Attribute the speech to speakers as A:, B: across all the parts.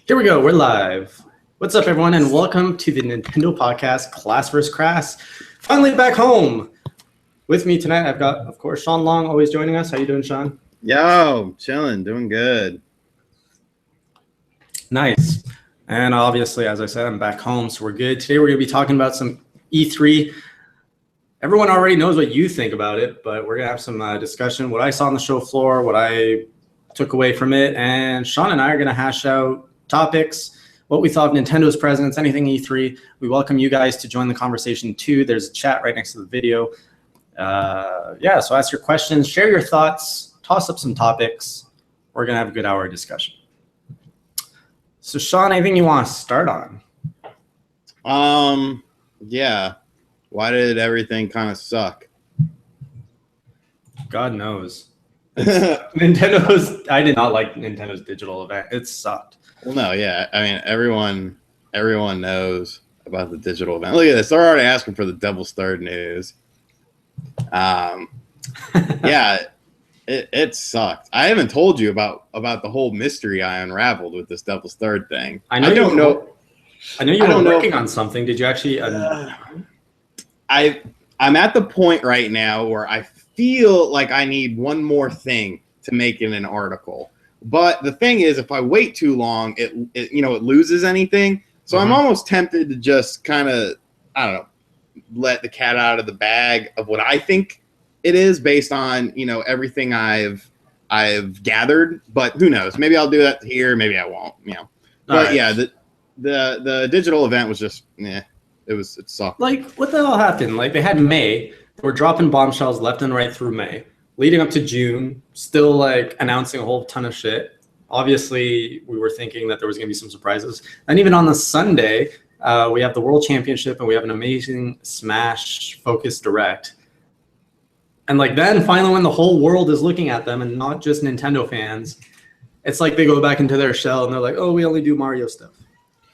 A: Here we go. We're live. What's up, everyone, and welcome to the Nintendo podcast, Class vs. Crass. Finally back home. With me tonight, I've got, of course, Shawn Long always joining us. How you doing, Shawn?
B: Yo, chilling, doing good.
A: Nice. And obviously, as I said, I'm back home, so we're good. Today, we're going to be talking about some E3. Everyone already knows what you think about it, but we're going to have some discussion, what I saw on the show floor, what I took away from it, and Shawn and I are going to hash out topics, what we thought of Nintendo's presence, anything E3. We welcome you guys to join the conversation too. There's a chat right next to the video. So ask your questions, share your thoughts, toss up some topics. We're going to have a good hour of discussion. So Shawn, anything you want to start on?
B: Yeah. Why did everything kind of suck?
A: God knows. I did not like Nintendo's digital event. It sucked.
B: Well, no, yeah. I mean, everyone knows about the digital event. Look at this. They're already asking for the Devil's Third news. Yeah, it sucked. I haven't told you about the whole mystery I unraveled with this Devil's Third thing.
A: I know you were working on something. Did you actually?
B: I'm at the point right now where I feel like I need one more thing to make it an article. But the thing is, if I wait too long, it loses anything. So I'm almost tempted to just kind of, I don't know, let the cat out of the bag of what I think it is based on, everything I've gathered. But who knows? Maybe I'll do that here. Maybe I won't. But right. Yeah, the digital event was just, it sucked.
A: Like, what the hell happened? Like, they had May. They were dropping bombshells left and right through May, leading up to June, still like announcing a whole ton of shit. Obviously, we were thinking that there was going to be some surprises. And even on the Sunday, we have the World Championship and we have an amazing Smash focused direct. And like then finally when the whole world is looking at them and not just Nintendo fans, it's like they go back into their shell and they're like, oh, we only do Mario stuff.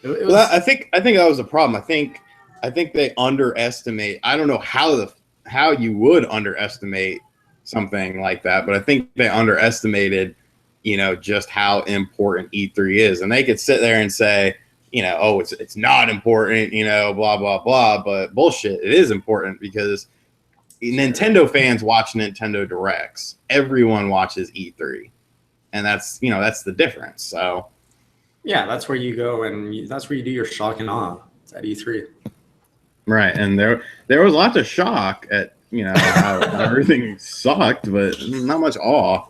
B: Well, I think that was a problem. I think they underestimate. I don't know how you would underestimate something like that, but I think they underestimated, just how important E3 is. And they could sit there and say, oh, it's not important, blah, blah, blah. But bullshit, it is important because Nintendo fans watch Nintendo Directs. Everyone watches E3. And that's the difference. So,
A: yeah, that's where you go and that's where you do your shock and awe. It's at E3.
B: Right. And there was lots of shock at, how everything sucked, but not much awe.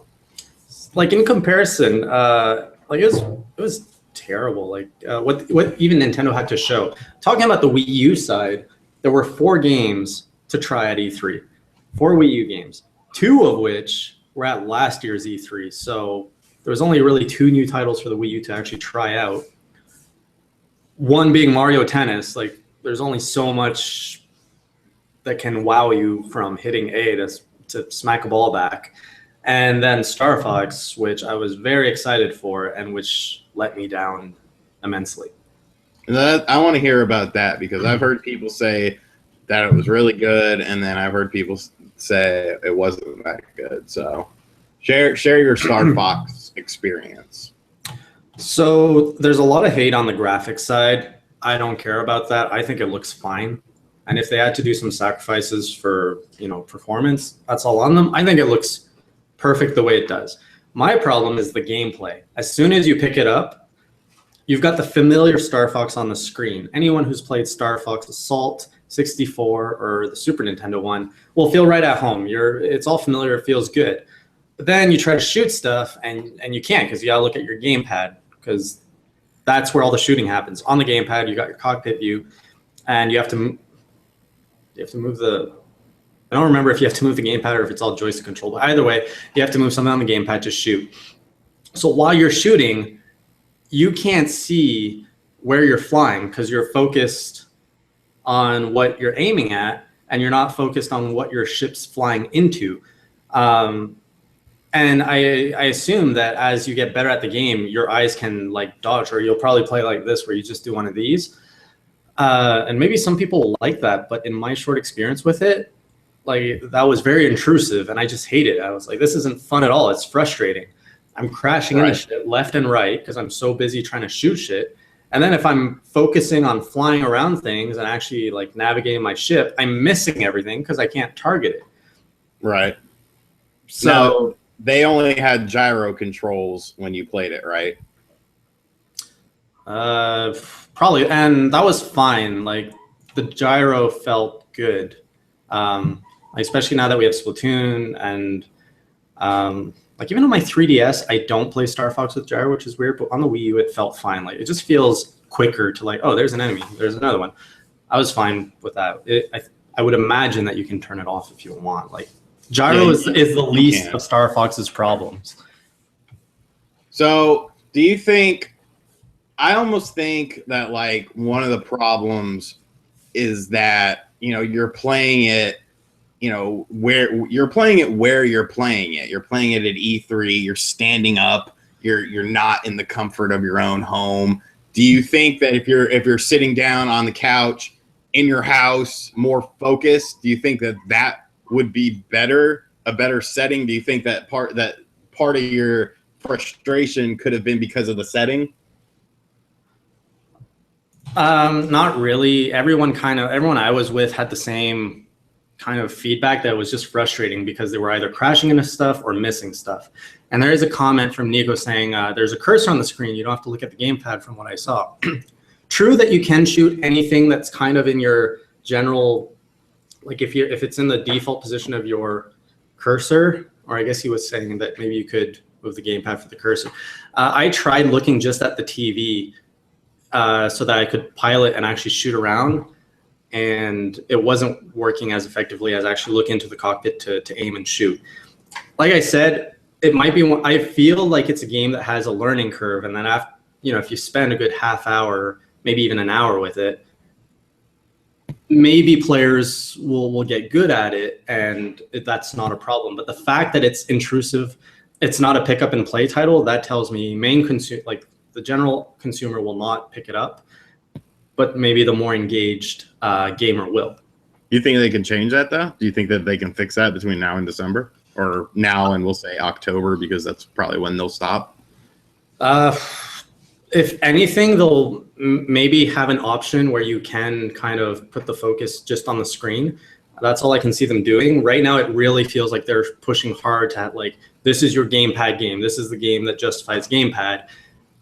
A: Like in comparison, it was terrible. Like what even Nintendo had to show. Talking about the Wii U side, there were 4 games to try at E3. 4 Wii U games, 2 of which were at last year's E3. So there was only really 2 new titles for the Wii U to actually try out. One being Mario Tennis. Like there's only so much that can wow you from hitting A to smack a ball back. And then Star Fox, which I was very excited for and which let me down immensely.
B: I want to hear about that because I've heard people say that it was really good, and then I've heard people say it wasn't that good. So share your Star Fox experience.
A: So there's a lot of hate on the graphics side. I don't care about that. I think it looks fine. And if they had to do some sacrifices for, performance, that's all on them. I think it looks perfect the way it does. My problem is the gameplay. As soon as you pick it up, you've got the familiar Star Fox on the screen. Anyone who's played Star Fox Assault 64 or the Super Nintendo one will feel right at home. It's all familiar. It feels good. But then you try to shoot stuff and you can't because you got to look at your gamepad because that's where all the shooting happens. On the gamepad, you got your cockpit view, and you have to move the. I don't remember if you have to move the gamepad or if it's all joystick control. But either way, you have to move something on the gamepad to shoot. So while you're shooting, you can't see where you're flying because you're focused on what you're aiming at, and you're not focused on what your ship's flying into. And I assume that as you get better at the game, your eyes can like dodge, or you'll probably play like this where you just do one of these. And maybe some people will like that, but in my short experience with it, like that was very intrusive and I just hate it. I was like, this isn't fun at all. It's frustrating. I'm crashing into shit left and right because I'm so busy trying to shoot shit. And then if I'm focusing on flying around things and actually like navigating my ship, I'm missing everything because I can't target it.
B: Right.
A: So
B: now, they only had gyro controls when you played it, right?
A: Probably, and that was fine. Like the gyro felt good, especially now that we have Splatoon and like even on my 3DS, I don't play Star Fox with gyro, which is weird. But on the Wii U, it felt fine. Like it just feels quicker to like, oh, there's an enemy, there's another one. I was fine with that. I would imagine that you can turn it off if you want. Like gyro is the least of Star Fox's problems.
B: So, do you think? I almost think that like one of the problems is that you're playing it, where you're playing it. You're playing it at E3. You're standing up. You're not in the comfort of your own home. Do you think that if you're sitting down on the couch in your house, more focused, do you think that would be a better setting? Do you think that part of your frustration could have been because of the setting?
A: Not really. Everyone I was with had the same kind of feedback that was just frustrating because they were either crashing into stuff or missing stuff. And there is a comment from Nico saying there's a cursor on the screen. You don't have to look at the gamepad from what I saw. True that you can shoot anything that's kind of in your general, like if it's in the default position of your cursor, or I guess he was saying that maybe you could move the gamepad for the cursor. I tried looking just at the TV so that I could pilot and actually shoot around, and it wasn't working as effectively as actually look into the cockpit to aim and shoot. Like I said, it might be. I feel like it's a game that has a learning curve, and then after, if you spend a good half hour, maybe even an hour with it, maybe players will get good at it, and that's not a problem. But the fact that it's intrusive, it's not a pick up and play title, that tells me the general consumer will not pick it up, but maybe the more engaged gamer will.
B: Do you think they can change that though? Do you think that they can fix that between now and December, or now and we'll say October, because that's probably when they'll stop?
A: If anything, they'll maybe have an option where you can kind of put the focus just on the screen. That's all I can see them doing. Right now, it really feels like they're pushing hard to like, this is your gamepad game. This is the game that justifies gamepad.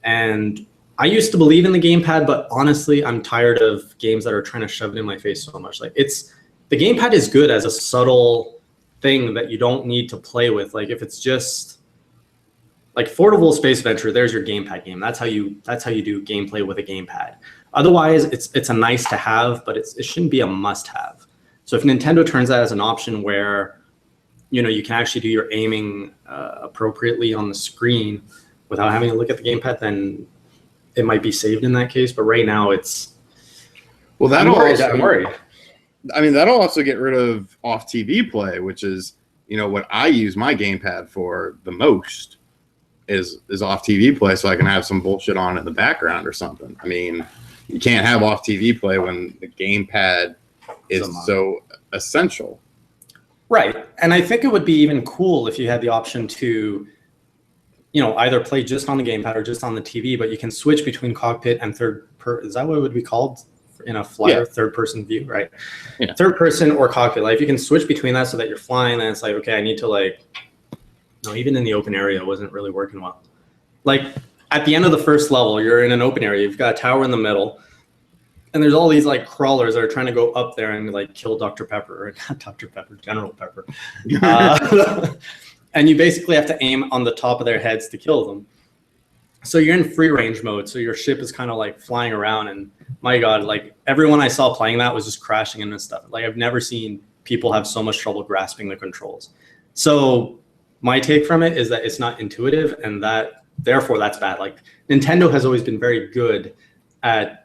A: And I used to believe in the gamepad, but honestly, I'm tired of games that are trying to shove it in my face so much. Like the gamepad is good as a subtle thing that you don't need to play with. Like if it's just like Fordable Space Adventure, there's your gamepad game. That's how you do gameplay with a gamepad. Otherwise, it's a nice to have, but it shouldn't be a must have. So if Nintendo turns that as an option where you can actually do your aiming appropriately on the screen without having to look at the gamepad, then it might be saved in that case. But right now, I'm worried.
B: I mean, that'll also get rid of off TV play, which is what I use my gamepad for the most is off TV play, so I can have some bullshit on in the background or something. I mean, you can't have off TV play when the gamepad is so essential.
A: Right, and I think it would be even cool if you had the option to either play just on the gamepad or just on the TV, but you can switch between cockpit and is that what it would be called in a flyer? Yeah. Third person view, right? Yeah. Third person or cockpit. Like if you can switch between that so that you're flying, then it's like, okay, I need to even in the open area, it wasn't really working well. Like at the end of the first level, you're in an open area, you've got a tower in the middle, and there's all these crawlers that are trying to go up there and kill Dr. Pepper, or not Dr. Pepper, General Pepper. And you basically have to aim on the top of their heads to kill them. So you're in free range mode. So your ship is kind of flying around, and my God, everyone I saw playing that was just crashing into stuff. I've never seen people have so much trouble grasping the controls. So my take from it is that it's not intuitive, and therefore that's bad. Nintendo has always been very good at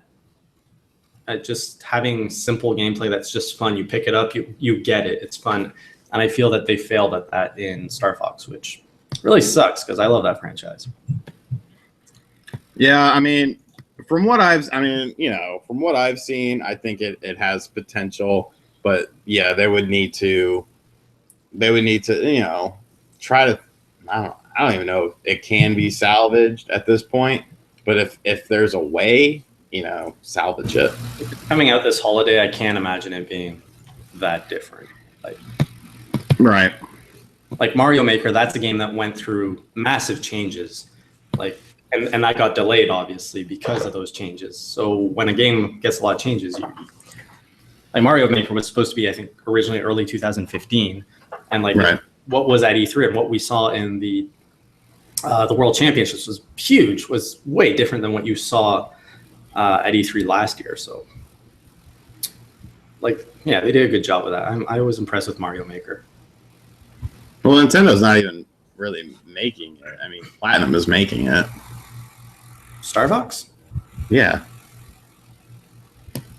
A: just having simple gameplay that's just fun. You pick it up, you get it, it's fun. And I feel that they failed at that in Star Fox, which really sucks because I love that franchise.
B: Yeah, I mean, from what I've seen, I think it has potential, but yeah, they would need to try to, I don't know, I don't even know if it can be salvaged at this point. But if there's a way, salvage it.
A: Coming out this holiday, I can't imagine it being that different.
B: Right.
A: Like Mario Maker, that's a game that went through massive changes. And that got delayed, obviously, because of those changes. So when a game gets a lot of changes, like Mario Maker was supposed to be, I think, originally early 2015. And
B: right.
A: What was at E3 and what we saw in the World Championships was huge, was way different than what you saw at E3 last year. So, yeah, they did a good job with that. I was impressed with Mario Maker.
B: Well, Nintendo's not even really making it. I mean, Platinum is making it.
A: Star Fox?
B: Yeah.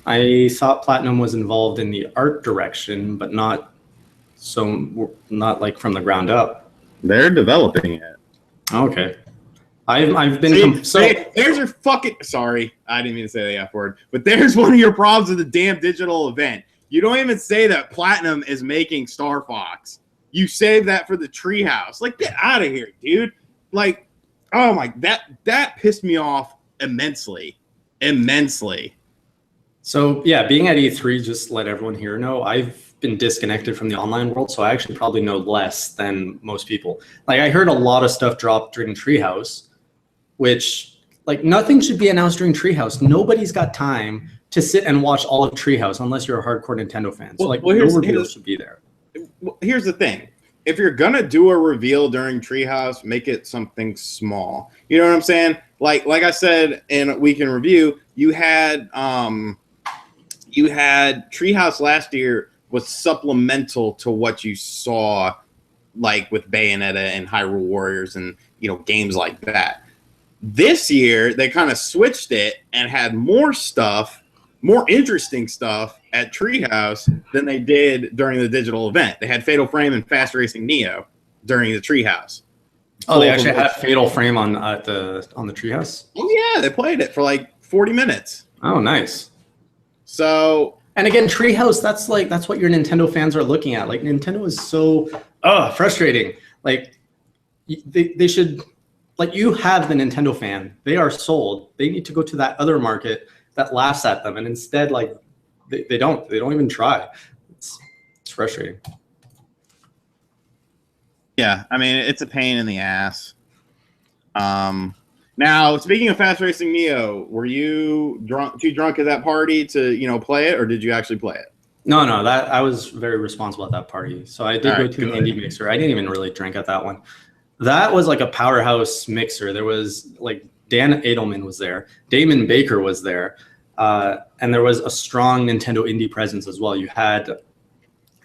A: I thought Platinum was involved in the art direction, but not like from the ground up.
B: They're developing it.
A: Okay. I've been
B: there's your fucking sorry, I didn't mean to say the F word, but there's one of your problems with the damn digital event. You don't even say that Platinum is making Star Fox. You save that for the Treehouse. Like, get out of here, dude. Like, oh my, that pissed me off immensely.
A: So yeah, being at E3, just let everyone here know, I've been disconnected from the online world, so I actually probably know less than most people. Like, I heard a lot of stuff drop during Treehouse, which, like, nothing should be announced during Treehouse. Nobody's got time to sit and watch all of Treehouse unless you're a hardcore Nintendo fan. So, no reveal should be there.
B: Here's the thing. If you're going to do a reveal during Treehouse, make it something small. You know what I'm saying? Like I said in Week in Review, you had Treehouse last year was supplemental to what you saw, like with Bayonetta and Hyrule Warriors and games like that. This year they kind of switched it and had more interesting stuff at Treehouse than they did during the digital event. They had Fatal Frame and Fast Racing Neo during the Treehouse.
A: Oh, they actually had Fatal Frame on the Treehouse?
B: Oh yeah, they played it for like 40 minutes.
A: Oh, nice.
B: So,
A: and again, Treehouse, that's what your Nintendo fans are looking at. Like, Nintendo is so frustrating. Like, they should, like, you have the Nintendo fan. They are sold. They need to go to that other market that laughs at them, and instead, like, they don't even try. It's frustrating.
B: Yeah, I mean, it's a pain in the ass. Now, speaking of Fast Racing Neo, were you too drunk at that party to play it, or did you actually play it?
A: No, that I was very responsible at that party. So I did go to the indie mixer. I didn't even really drink at that one. That was like a powerhouse mixer. There was like Dan Edelman was there, Damon Baker was there, and there was a strong Nintendo indie presence as well. You had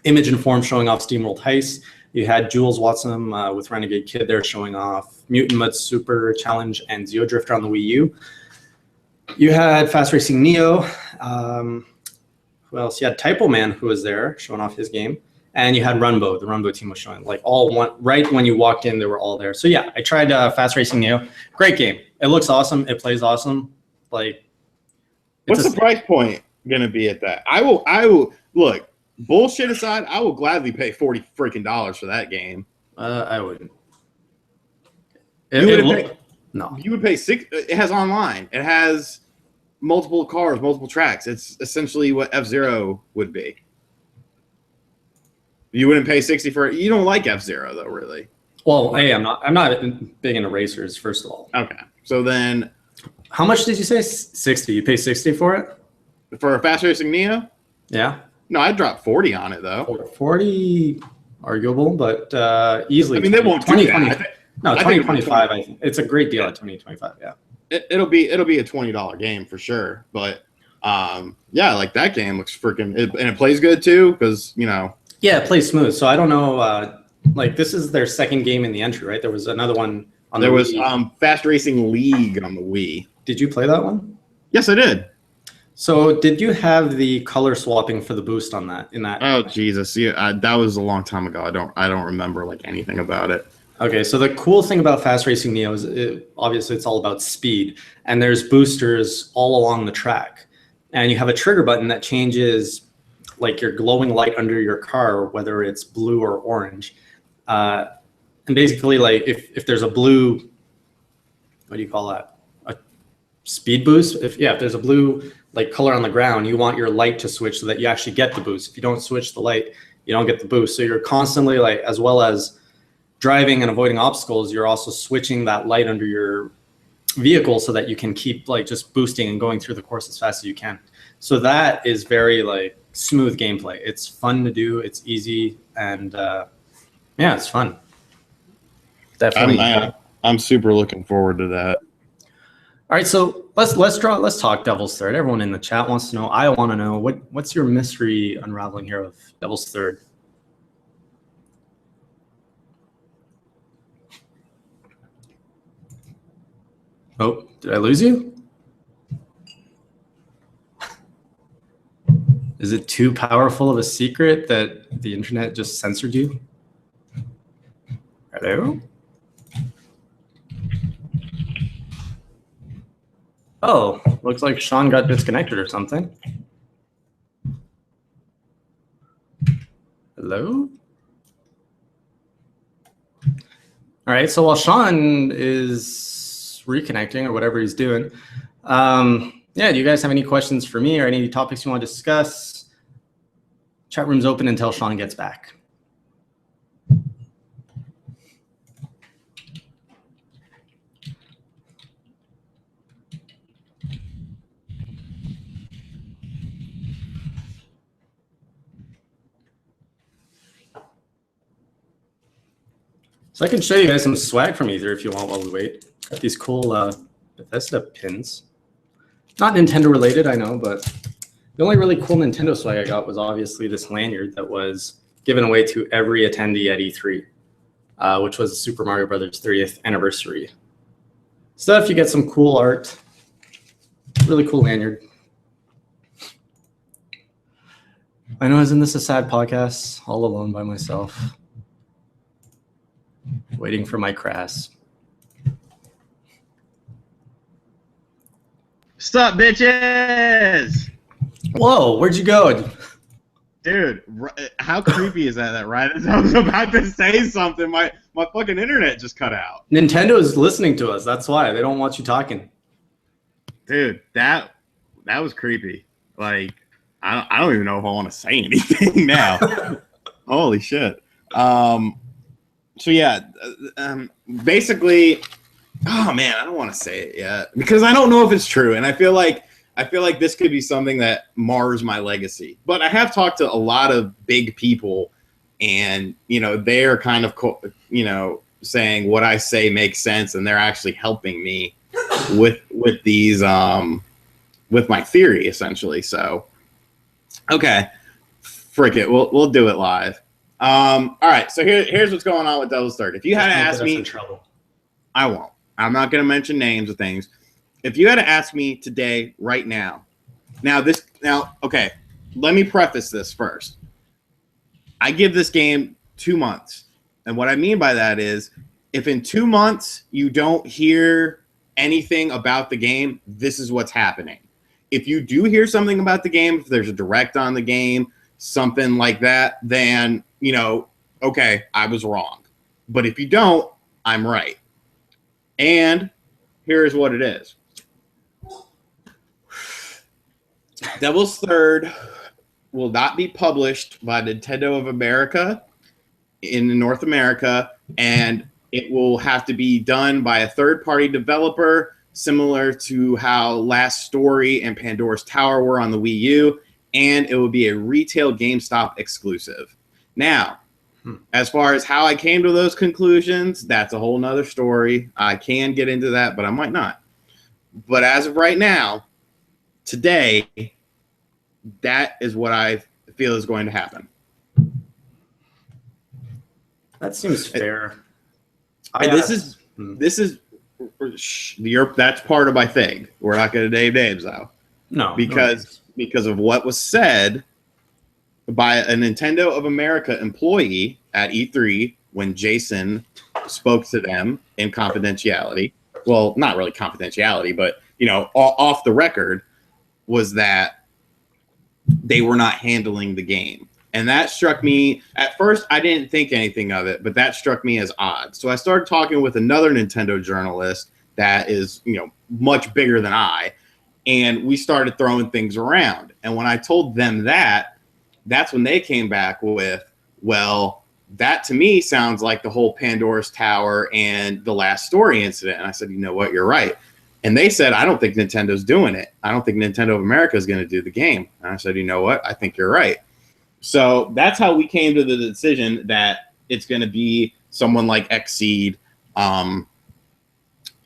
A: Image and Form showing off SteamWorld Heist. You had Jules Watson with Renegade Kid there showing off Mutant Mud Super Challenge and Zeo Drifter on the Wii U. You had Fast Racing Neo. Who else? You had Typo Man who was there showing off his game. And you had Runbow. The Runbow team was showing. Like, right when you walked in, they were all there. So yeah, I tried Fast Racing Neo. Great game. It looks awesome. It plays awesome. Like,
B: what's the price point going to be at that? I will look. Bullshit aside, I will gladly pay $40 freaking for that game.
A: I wouldn't.
B: No. You would pay $6. It has online. It has multiple cars, multiple tracks. It's essentially what F-Zero would be. You wouldn't pay $60 for it. You don't like F-Zero though, really.
A: Well, hey, I'm not big into racers, first of all.
B: Okay. So then,
A: how much did you say? 60. You pay 60 for it?
B: For a Fast Racing Neo?
A: Yeah.
B: No, I'd drop 40 on it though.
A: 40, arguable, but easily.
B: I mean, they won't 2025.
A: No, 2025. I think it's a great deal at 2025. Yeah.
B: It'll be a $20 game for sure. But yeah, like that game looks freaking, and it plays good too because Yeah,
A: it plays smooth. So I don't know. Like, this is their second game in the entry, right? There was another one on
B: there was Fast Racing League on the Wii.
A: Did you play that one?
B: Yes, I did.
A: So did you have the color swapping for the boost on that?
B: Oh Jesus, yeah, that was a long time ago. I don't remember like anything about it.
A: Okay, so the cool thing about Fast Racing Neo is obviously it's all about speed, and there's boosters all along the track, and you have a trigger button that changes like your glowing light under your car, whether it's blue or orange. And And basically, like if there's a blue, what do you call that? A speed boost. If there's a blue like color on the ground, you want your light to switch so that you actually get the boost. If you don't switch the light, you don't get the boost. So you're constantly like, as well as driving and avoiding obstacles, you're also switching that light under your vehicle so that you can keep like just boosting and going through the course as fast as you can. So that is very like smooth gameplay. It's fun to do. It's easy, and yeah, it's fun. Definitely.
B: I'm super looking forward to that.
A: All right, so let's talk Devil's Third. Everyone in the chat wants to know. I want to know what's your mystery unraveling here of Devil's Third. Oh, did I lose you? Is it too powerful of a secret that the internet just censored you? Hello? Oh, looks like Shawn got disconnected or something. Hello? All right, so while Shawn is reconnecting or whatever he's doing, yeah, do you guys have any questions for me or any topics you want to discuss? Chat room's open until Shawn gets back. So I can show you guys some swag from Ether if you want while we wait. Got these cool Bethesda pins. Not Nintendo related, I know, but the only really cool Nintendo swag I got was obviously this lanyard that was given away to every attendee at E3, which was Super Mario Brothers 30th anniversary stuff. You get some cool art. Really cool lanyard. I know, isn't this a sad podcast? All alone by myself. Waiting for my Crass.
B: Sup, bitches?
A: Whoa, where'd you go?
B: Dude, how creepy is that right as I was about to say something, my fucking internet just cut out.
A: Nintendo is listening to us. That's why. They don't want you talking.
B: Dude, that was creepy. Like, I don't even know if I want to say anything now. Holy shit. So yeah, basically, oh man, I don't want to say it yet because I don't know if it's true, and I feel like this could be something that mars my legacy. But I have talked to a lot of big people, and they're kind of saying what I say makes sense, and they're actually helping me with these with my theory essentially. So okay, frick it, we'll do it live. All right, so here's what's going on with Devil's Third. If you had to ask me, I won't. I'm not going to mention names of things. If you had to ask me today, right now, okay, let me preface this first. I give this game 2 months. And what I mean by that is, if in 2 months you don't hear anything about the game, this is what's happening. If you do hear something about the game, if there's a direct on the game, something like that, then, okay, I was wrong. But if you don't, I'm right. And here's what it is. Devil's Third will not be published by Nintendo of America in North America, and it will have to be done by a third-party developer, similar to how Last Story and Pandora's Tower were on the Wii U, and it will be a retail GameStop exclusive. Now, as far as how I came to those conclusions, that's a whole nother story. I can get into that, but I might not. But as of right now, today, that is what I feel is going to happen.
A: That seems fair.
B: This is that's part of my thing. We're not going to name names though.
A: No,
B: because of what was said by a Nintendo of America employee at E3 when Jason spoke to them in confidentiality. Well, not really confidentiality, but off the record, was that they were not handling the game. And that struck me, at first, I didn't think anything of it, but that struck me as odd. So I started talking with another Nintendo journalist that is, much bigger than I, and we started throwing things around. And when I told them that, that's when they came back with, well, that to me sounds like the whole Pandora's Tower and the last story incident. And I said, you know what, you're right. And they said, I don't think Nintendo's doing it. I don't think Nintendo of America is going to do the game. And I said, you know what, I think you're right. So that's how we came to the decision that it's going to be someone like Xseed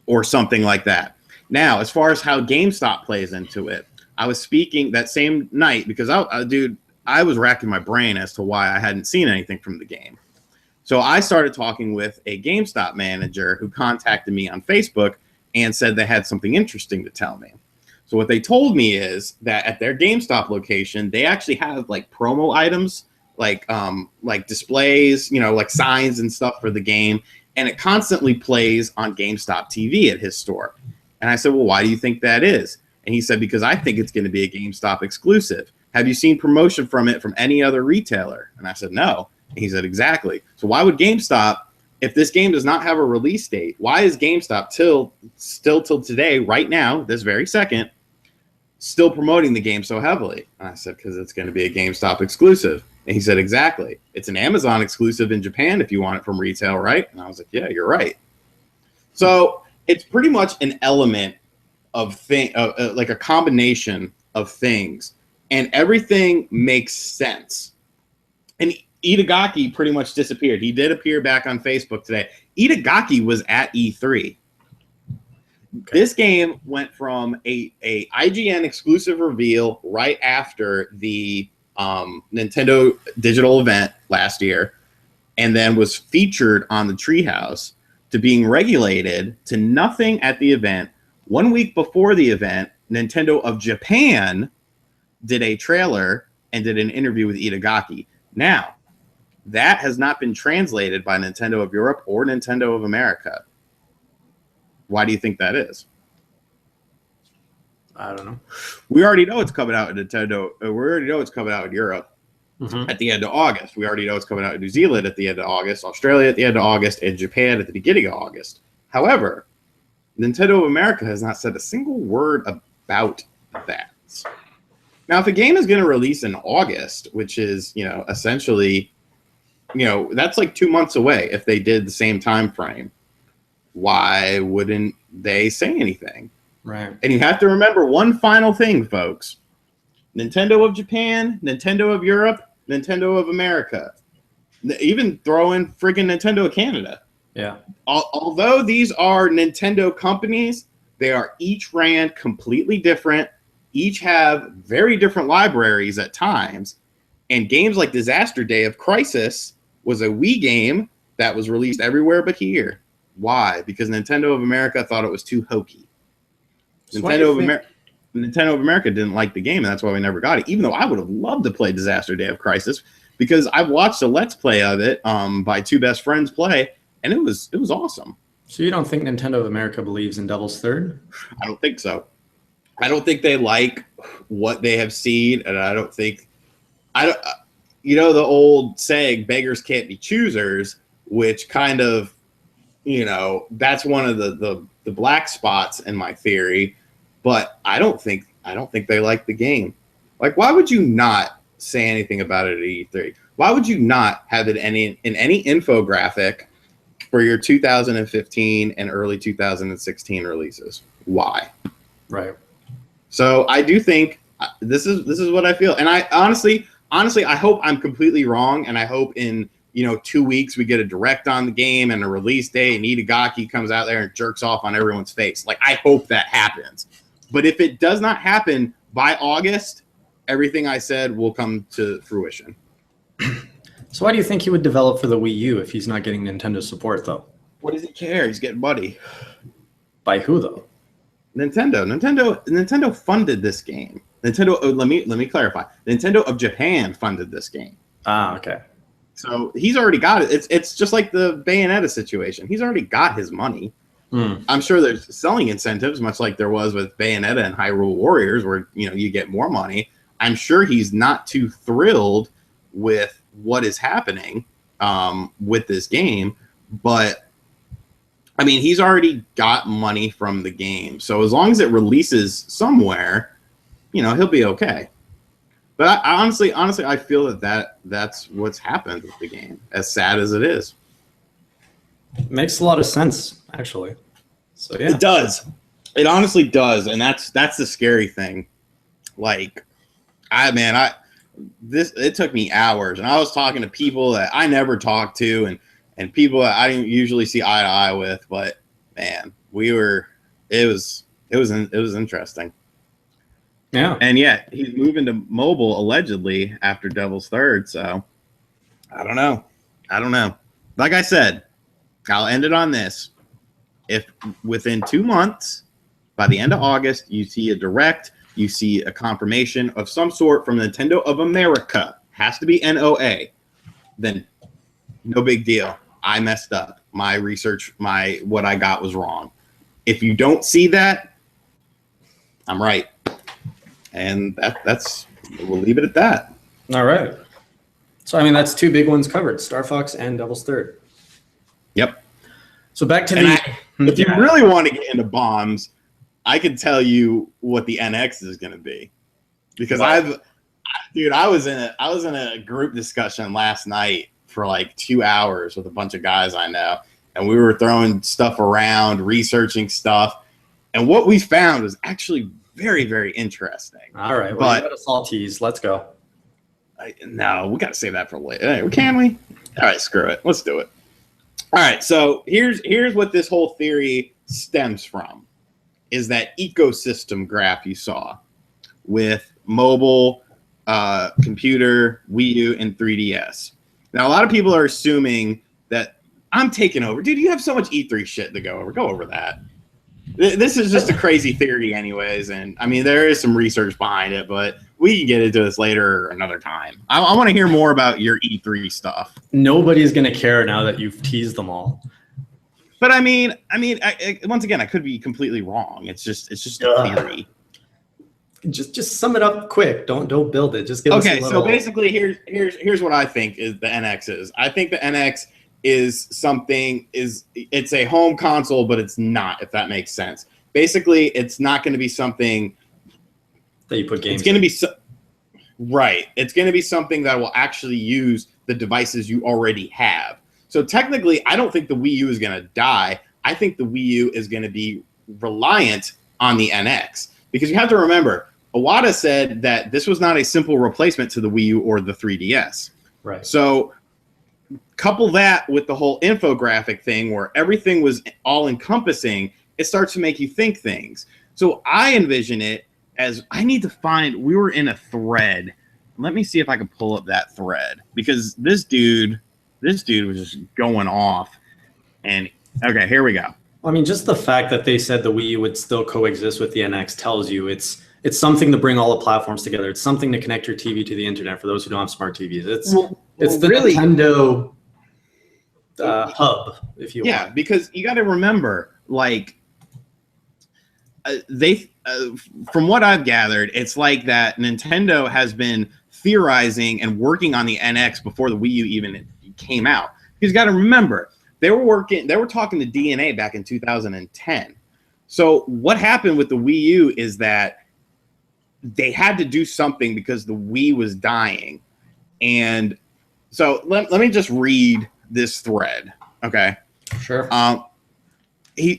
B: or something like that. Now, as far as how GameStop plays into it, I was speaking that same night because, I was racking my brain as to why I hadn't seen anything from the game. So I started talking with a GameStop manager who contacted me on Facebook and said they had something interesting to tell me. So what they told me is that at their GameStop location, they actually have like promo items, like displays, like signs and stuff for the game. And it constantly plays on GameStop TV at his store. And I said, well, why do you think that is? And he said, because I think it's going to be a GameStop exclusive. Have you seen promotion from it from any other retailer? And I said, no. And he said, exactly. So why would GameStop, if this game does not have a release date, why is GameStop still till today, right now, this very second, still promoting the game so heavily? And I said, because it's going to be a GameStop exclusive. And he said, exactly. It's an Amazon exclusive in Japan if you want it from retail, right? And I was like, yeah, you're right. So it's pretty much an element of like a combination of things, and everything makes sense. And Itagaki pretty much disappeared. He did appear back on Facebook today. Itagaki was at E3. Okay. This game went from a IGN exclusive reveal right after the Nintendo digital event last year, and then was featured on the Treehouse, to being regulated to nothing at the event. 1 week before the event, Nintendo of Japan did a trailer and did an interview with Itagaki. Now, that has not been translated by Nintendo of Europe or Nintendo of America. Why do you think that is?
A: I don't know.
B: We already know it's coming out in Nintendo. We already know it's coming out in Europe at the end of August. We already know it's coming out in New Zealand at the end of August, Australia at the end of August, and Japan at the beginning of August. However, Nintendo of America has not said a single word about that. Now, if a game is going to release in August, which is, essentially, that's like 2 months away if they did the same time frame, why wouldn't they say anything?
A: Right.
B: And you have to remember one final thing, folks. Nintendo of Japan, Nintendo of Europe, Nintendo of America. Even throw in friggin' Nintendo of Canada.
A: Yeah.
B: Although these are Nintendo companies, they are each ran completely different. Each have very different libraries at times. And games like Disaster Day of Crisis was a Wii game that was released everywhere but here. Why? Because Nintendo of America thought it was too hokey. Nintendo of America didn't like the game, and that's why we never got it. Even though I would have loved to play Disaster Day of Crisis, because I've watched a Let's Play of it by two best friends play, and it was awesome.
A: So you don't think Nintendo of America believes in Devil's Third?
B: I don't think so. I don't think they like what they have seen, and I don't think the old saying, beggars can't be choosers, which kind of, that's one of the black spots in my theory. But I don't think they like the game. Like, why would you not say anything about it at E3? Why would you not have it in any infographic for your 2015 and early 2016 releases? Why?
A: Right.
B: So I do think this is what I feel. And I honestly, I hope I'm completely wrong. And I hope in 2 weeks we get a direct on the game and a release date, and Itagaki comes out there and jerks off on everyone's face. Like, I hope that happens. But if it does not happen by August, everything I said will come to fruition.
A: So why do you think he would develop for the Wii U if he's not getting Nintendo support, though?
B: What does he care? He's getting money.
A: By who, though?
B: Nintendo funded this game. Nintendo. Let me clarify. Nintendo of Japan funded this game.
A: Ah, okay.
B: So he's already got it. It's just like the Bayonetta situation. He's already got his money. I'm sure there's selling incentives, much like there was with Bayonetta and Hyrule Warriors, where you get more money. I'm sure he's not too thrilled with what is happening with this game. But I mean, he's already got money from the game, so as long as it releases somewhere, you know, he'll be okay. But I honestly, I feel that's what's happened with the game, as sad as it is.
A: Makes a lot of sense, actually. So yeah,
B: it does. It honestly does, and that's the scary thing. Like, it took me hours, and I was talking to people that I never talk to, and people that I didn't usually see eye to eye with. But man, it was interesting.
A: Yeah,
B: and yet he's moving to mobile allegedly after Devil's Third. So I don't know. Like I said, I'll end it on this. If within 2 months, by the end of August, you see a direct, you see a confirmation of some sort from Nintendo of America, has to be NOA, then no big deal. I messed up. My research, what I got was wrong. If you don't see that, I'm right. And that's we'll leave it at that.
A: all right. So I mean, that's 2 big ones covered: Star Fox and Devil's Third.
B: Yep.
A: So back to
B: if you really want to get into bombs, I can tell you what the NX is going to be, because I was in a group discussion last night for like 2 hours with a bunch of guys I know, and we were throwing stuff around, researching stuff, and what we found was actually very, very interesting.
A: All right, well, you got us all teased. Let's go.
B: No, we got to save that for later. Can we? All right, screw it. Let's do it. All right, so here's what this whole theory stems from, is that ecosystem graph you saw with mobile, computer, Wii U, and 3DS. Now, a lot of people are assuming that I'm taking over. Dude, you have so much E3 shit to go over. Go over that. This is just a crazy theory anyways, and I mean, there is some research behind it, but we can get into this later another time. I want to hear more about your E3 stuff.
A: Nobody's going to care now that you've teased them all.
B: But I mean, once again, I could be completely wrong. It's just a theory.
A: Just sum it up quick. Don't build it. Just give us a little...
B: So basically, here's what I think is the NX is. I think the NX is it's a home console, but it's not, if that makes sense. Basically, it's not going to be something
A: that you put games.
B: It's going to be right. It's going to be something that will actually use the devices you already have. So technically, I don't think the Wii U is going to die. I think the Wii U is going to be reliant on the NX, because you have to remember, Iwata said that this was not a simple replacement to the Wii U or the 3DS.
A: Right.
B: So couple that with the whole infographic thing where everything was all encompassing, it starts to make you think things. So I envision it as, we were in a thread. Let me see if I can pull up that thread, because this dude was just going off. And okay, here we go.
A: I mean, just the fact that they said the Wii U would still coexist with the NX tells you it's something to bring all the platforms together. It's something to connect your TV to the internet for those who don't have smart TVs. It's the really Nintendo hub, if you want.
B: Yeah, because you got to remember, like, from what I've gathered, it's like that Nintendo has been theorizing and working on the NX before the Wii U even came out. Because you got to remember, they were talking to DNA back in 2010. So what happened with the Wii U is that they had to do something because the Wii was dying. And so let me just read this thread, okay?
A: Sure.
B: The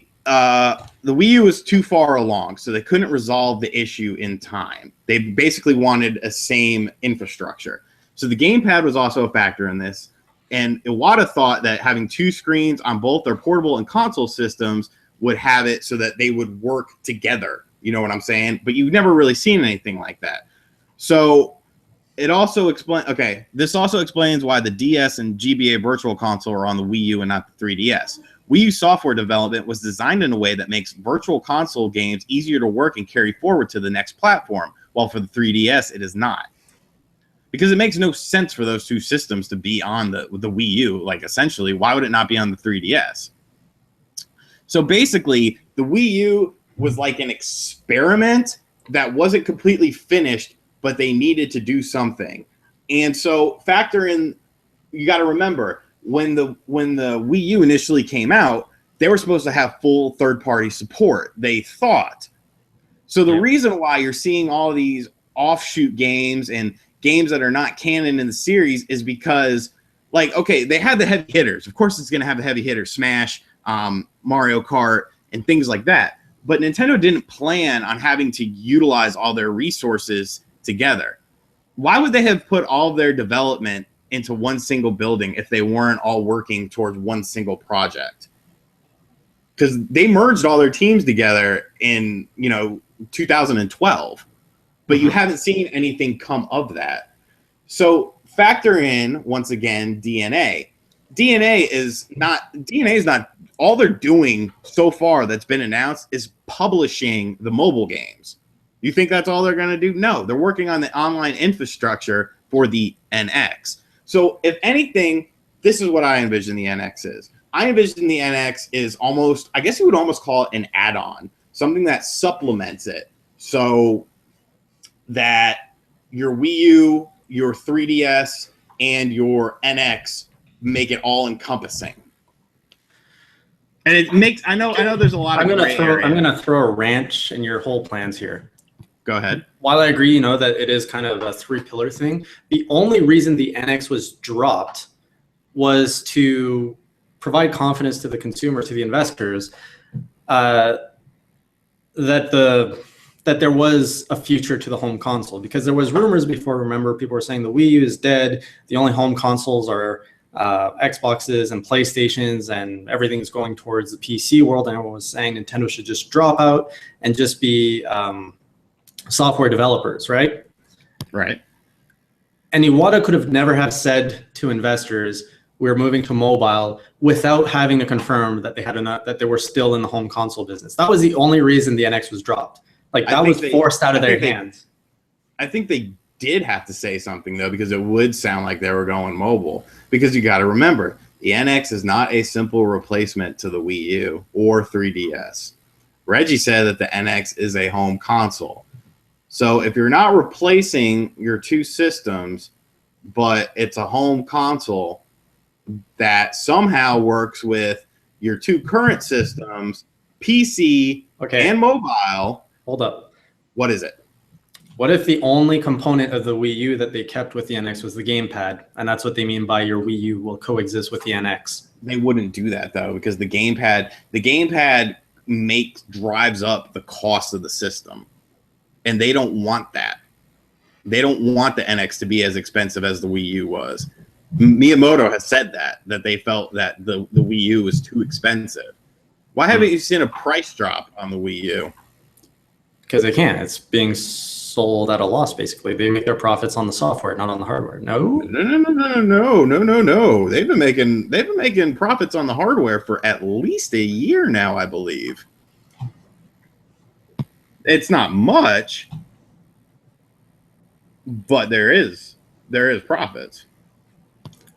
B: Wii U was too far along, so they couldn't resolve the issue in time. They basically wanted a same infrastructure. So the gamepad was also a factor in this. And Iwata thought that having 2 screens on both their portable and console systems would have it so that they would work together. You know what I'm saying? But you've never really seen anything like that. So it also this also explains why the DS and GBA Virtual Console are on the Wii U and not the 3DS. Wii U software development was designed in a way that makes Virtual Console games easier to work and carry forward to the next platform, while for the 3DS, it is not. Because it makes no sense for those 2 systems to be on the Wii U. Like, essentially, why would it not be on the 3DS? So basically, the Wii U was like an experiment that wasn't completely finished, but they needed to do something. And so factor in, you got to remember when the Wii U initially came out, they were supposed to have full third-party support, they thought. So the reason why you're seeing all these offshoot games and games that are not canon in the series is because, like, okay, they had the heavy hitters. Of course it's going to have the heavy hitters, Smash, Mario Kart, and things like that. But Nintendo didn't plan on having to utilize all their resources together. Why would they have put all of their development into one single building if they weren't all working towards one single project? Because they merged all their teams together in, 2012, but you haven't seen anything come of that. So factor in, once again, DNA. DNA is not all they're doing so far that's been announced is publishing the mobile games. You think that's all they're going to do? No, they're working on the online infrastructure for the NX. So if anything, this is what I envision the NX is. I envision the NX is almost, I guess you would almost call it an add-on, something that supplements it so that your Wii U, your 3DS, and your NX make it all encompassing. And it makes, I know there's a lot of
A: I'm gonna throw a wrench in your whole plans here.
B: Go ahead.
A: While I agree, that it is kind of a three-pillar thing, the only reason the NX was dropped was to provide confidence to the consumer, to the investors, that there was a future to the home console, because there was rumors before. Remember, people were saying the Wii U is dead. The only home consoles are Xboxes and PlayStations, and everything's going towards the PC world. And everyone was saying Nintendo should just drop out and just be software developers, right?
B: Right.
A: And Iwata could have never have said to investors, we're moving to mobile, without having to confirm that that they were still in the home console business. That was the only reason the NX was dropped. Like, that was forced out of their hands.
B: I think they did have to say something, though, because it would sound like they were going mobile. Because you got to remember, the NX is not a simple replacement to the Wii U or 3DS. Reggie said that the NX is a home console. So if you're not replacing your two systems, but it's a home console that somehow works with your two current systems, PC and mobile.
A: Hold up.
B: What is it?
A: What if the only component of the Wii U that they kept with the NX was the gamepad? And that's what they mean by your Wii U will coexist with the NX.
B: They wouldn't do that, though, because the gamepad drives up the cost of the system. And they don't want that. They don't want the NX to be as expensive as the Wii U was. Miyamoto has said that they felt that the Wii U was too expensive. Why haven't you seen a price drop on the Wii U?
A: Because they can't. It's being sold at a loss, basically. They make their profits on the software, not on the hardware. No. They've been making
B: profits on the hardware for at least a year now, I believe. It's not much, but there is profits.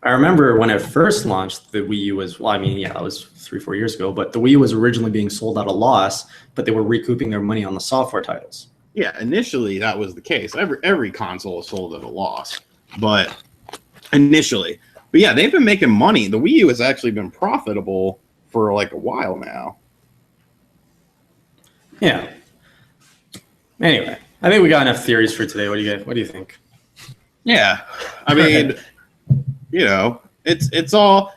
A: I remember when it first launched, the Wii U was, that was 3-4 years ago, but the Wii U was originally being sold at a loss, but they were recouping their money on the software titles.
B: Yeah, initially that was the case. Every console was sold at a loss, but initially. But yeah, they've been making money. The Wii U has actually been profitable for like a while now.
A: Yeah. Anyway, I think we got enough theories for today. What do you think?
B: Yeah, I mean, it's all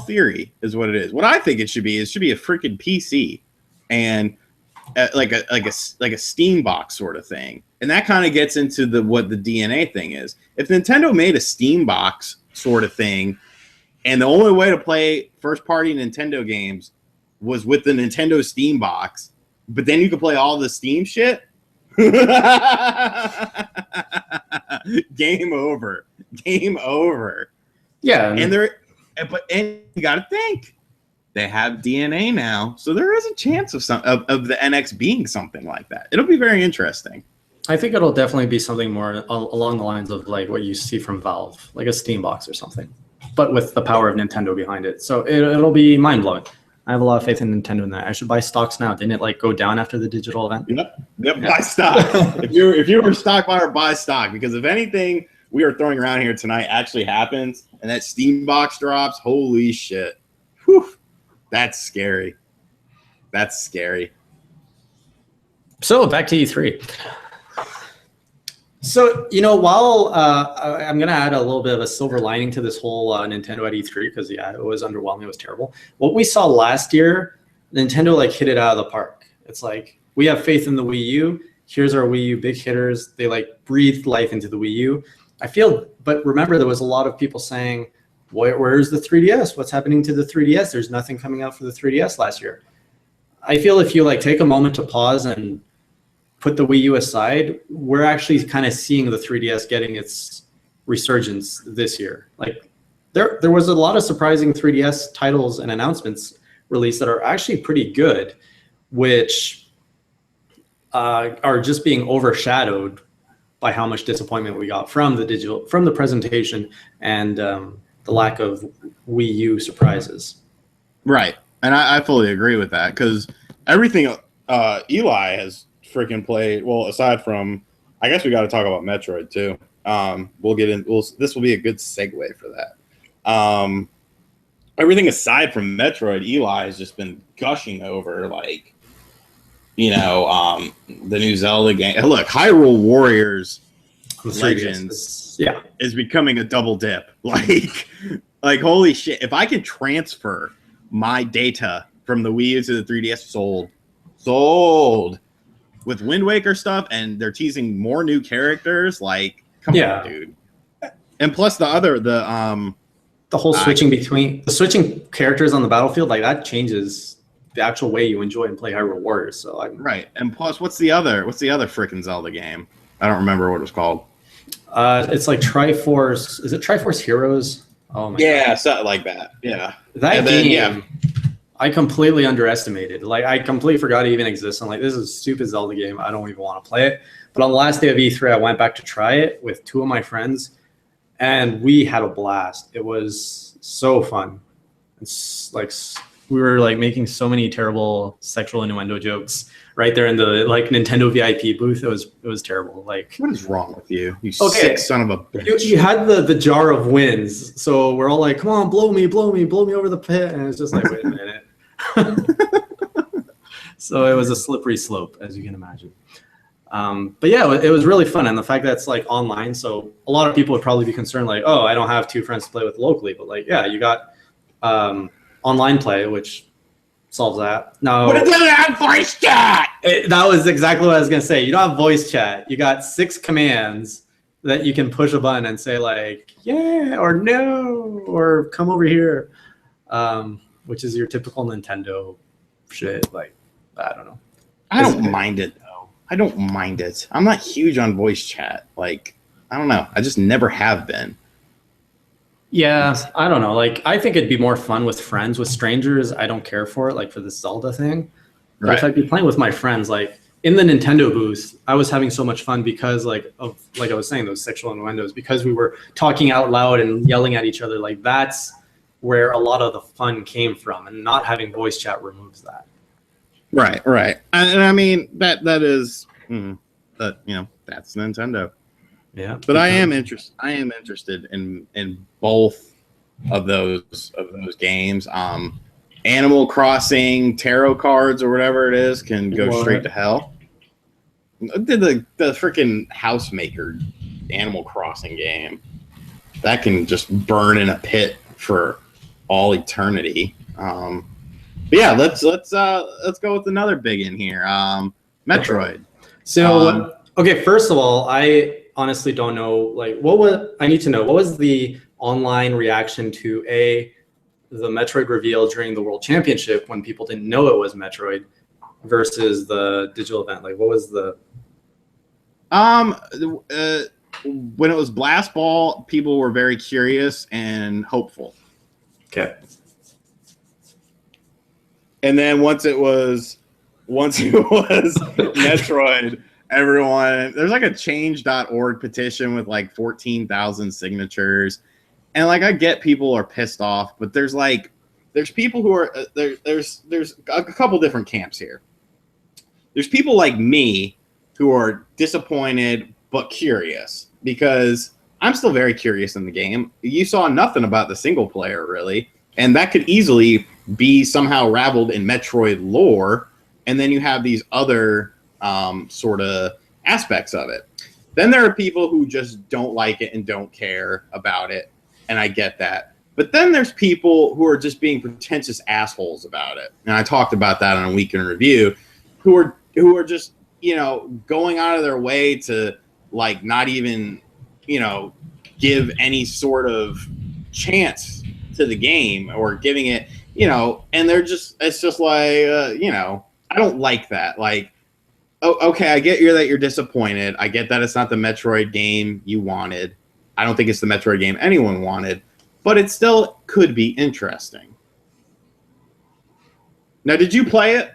B: theory, is what it is. What I think it should be a freaking PC, and like a Steam box sort of thing. And that kind of gets into what the DNA thing is. If Nintendo made a Steam box sort of thing, and the only way to play first-party Nintendo games was with the Nintendo Steam box, but then you could play all the Steam shit. Game over. Yeah, and you got to think they have DNA now, so there is a chance of the NX being something like that. It'll be very interesting.
A: I think it'll definitely be something more along the lines of like what you see from Valve, like a Steam box or something, but with the power of Nintendo behind it. So it'll be mind-blowing. I have a lot of faith in Nintendo in that. I should buy stocks now. Didn't it go down after the digital event?
B: Yep. Buy stock. If you were a stock buyer, buy stock, because if anything, we are throwing around here tonight actually happens, and that Steam box drops, holy shit. Whew. That's scary. That's scary.
A: So back to E3. So, while I'm going to add a little bit of a silver lining to this whole Nintendo at E3, because, yeah, it was underwhelming. It was terrible. What we saw last year, Nintendo, hit it out of the park. It's like, we have faith in the Wii U. Here's our Wii U big hitters. They, breathed life into the Wii U. But remember, there was a lot of people saying, where's the 3DS? What's happening to the 3DS? There's nothing coming out for the 3DS last year. I feel if you, take a moment to pause and put the Wii U aside, we're actually kind of seeing the 3DS getting its resurgence this year. There was a lot of surprising 3DS titles and announcements released that are actually pretty good, which are just being overshadowed by how much disappointment we got from the presentation and the lack of Wii U surprises.
B: Right, and I fully agree with that, because everything Eli has freaking played. Well, aside from, I guess we got to talk about Metroid too. We'll get in. This will be a good segue for that. Everything aside from Metroid, Eli has just been gushing over, the new Zelda game. Look, Hyrule Warriors Legends, is becoming a double dip. Holy shit! If I could transfer my data from the Wii U to the 3DS, sold. With Wind Waker stuff, and they're teasing more new characters. Come on, dude. And plus the whole
A: switching characters on the battlefield, that changes the actual way you enjoy and play Hyrule Warriors. So
B: right. And plus, what's the other freaking Zelda game? I don't remember what it was called.
A: It's Triforce. Is it Triforce Heroes? Oh my god.
B: Something like that. Yeah.
A: That game. I completely underestimated. I completely forgot it even exists. I'm this is a stupid Zelda game. I don't even want to play it. But on the last day of E3, I went back to try it with two of my friends, and we had a blast. It was so fun. It's we were making so many terrible sexual innuendo jokes right there in the Nintendo VIP booth. It was terrible. What
B: is wrong with you? You sick son of a bitch.
A: You had the jar of wins, so we're all come on, blow me over the pit, and it's just wait a minute. So it was a slippery slope, as you can imagine. But yeah, it was really fun, and the fact that it's online, so a lot of people would probably be concerned oh, I don't have two friends to play with locally, but you got online play, which solves that. No,
B: but it doesn't have voice chat.
A: That was exactly what I was gonna say. You don't have voice chat. You got 6 commands that you can push a button and say yeah or no or come over here. Which is your typical Nintendo shit. I don't know.
B: I don't mind it, though. I don't mind it. I'm not huge on voice chat. I don't know. I just never have been.
A: Yeah, I don't know. I think it'd be more fun with friends. With strangers, I don't care for it, for this Zelda thing. But if I'd be playing with my friends, in the Nintendo booth, I was having so much fun because, I was saying, those sexual innuendos, because we were talking out loud and yelling at each other. That's where a lot of the fun came from, and not having voice chat removes that.
B: Right. And I mean that is that's Nintendo.
A: Yeah.
B: But I am interested in both of those games. Animal Crossing tarot cards or whatever it is can go straight to hell. The freaking Housemaker Animal Crossing game that can just burn in a pit for all eternity. But yeah, let's go with another big in here. Metroid.
A: So okay, first of all, I honestly don't know I need to know what was the online reaction to the Metroid reveal during the World Championship when people didn't know it was Metroid versus the digital event. What was the
B: when it was Blast Ball, people were very curious and hopeful.
A: Okay.
B: And then once it was Metroid, everyone, there's a change.org petition with 14,000 signatures. And I get people are pissed off, but there's people who are there's a couple different camps here. There's people like me who are disappointed but curious because I'm still very curious in the game. You saw nothing about the single player, really, and that could easily be somehow raveled in Metroid lore, and then you have these other sort of aspects of it. Then there are people who just don't like it and don't care about it, and I get that. But then there's people who are just being pretentious assholes about it, and I talked about that on a Week in Review, who are just, you know, going out of their way to like not even, you know, give any sort of chance to the game or giving it, you know, and it's just like, you know, I don't like that. Like, oh, okay, I get that you're disappointed. I get that it's not the Metroid game you wanted. I don't think it's the Metroid game anyone wanted, but it still could be interesting. Now, did you play it?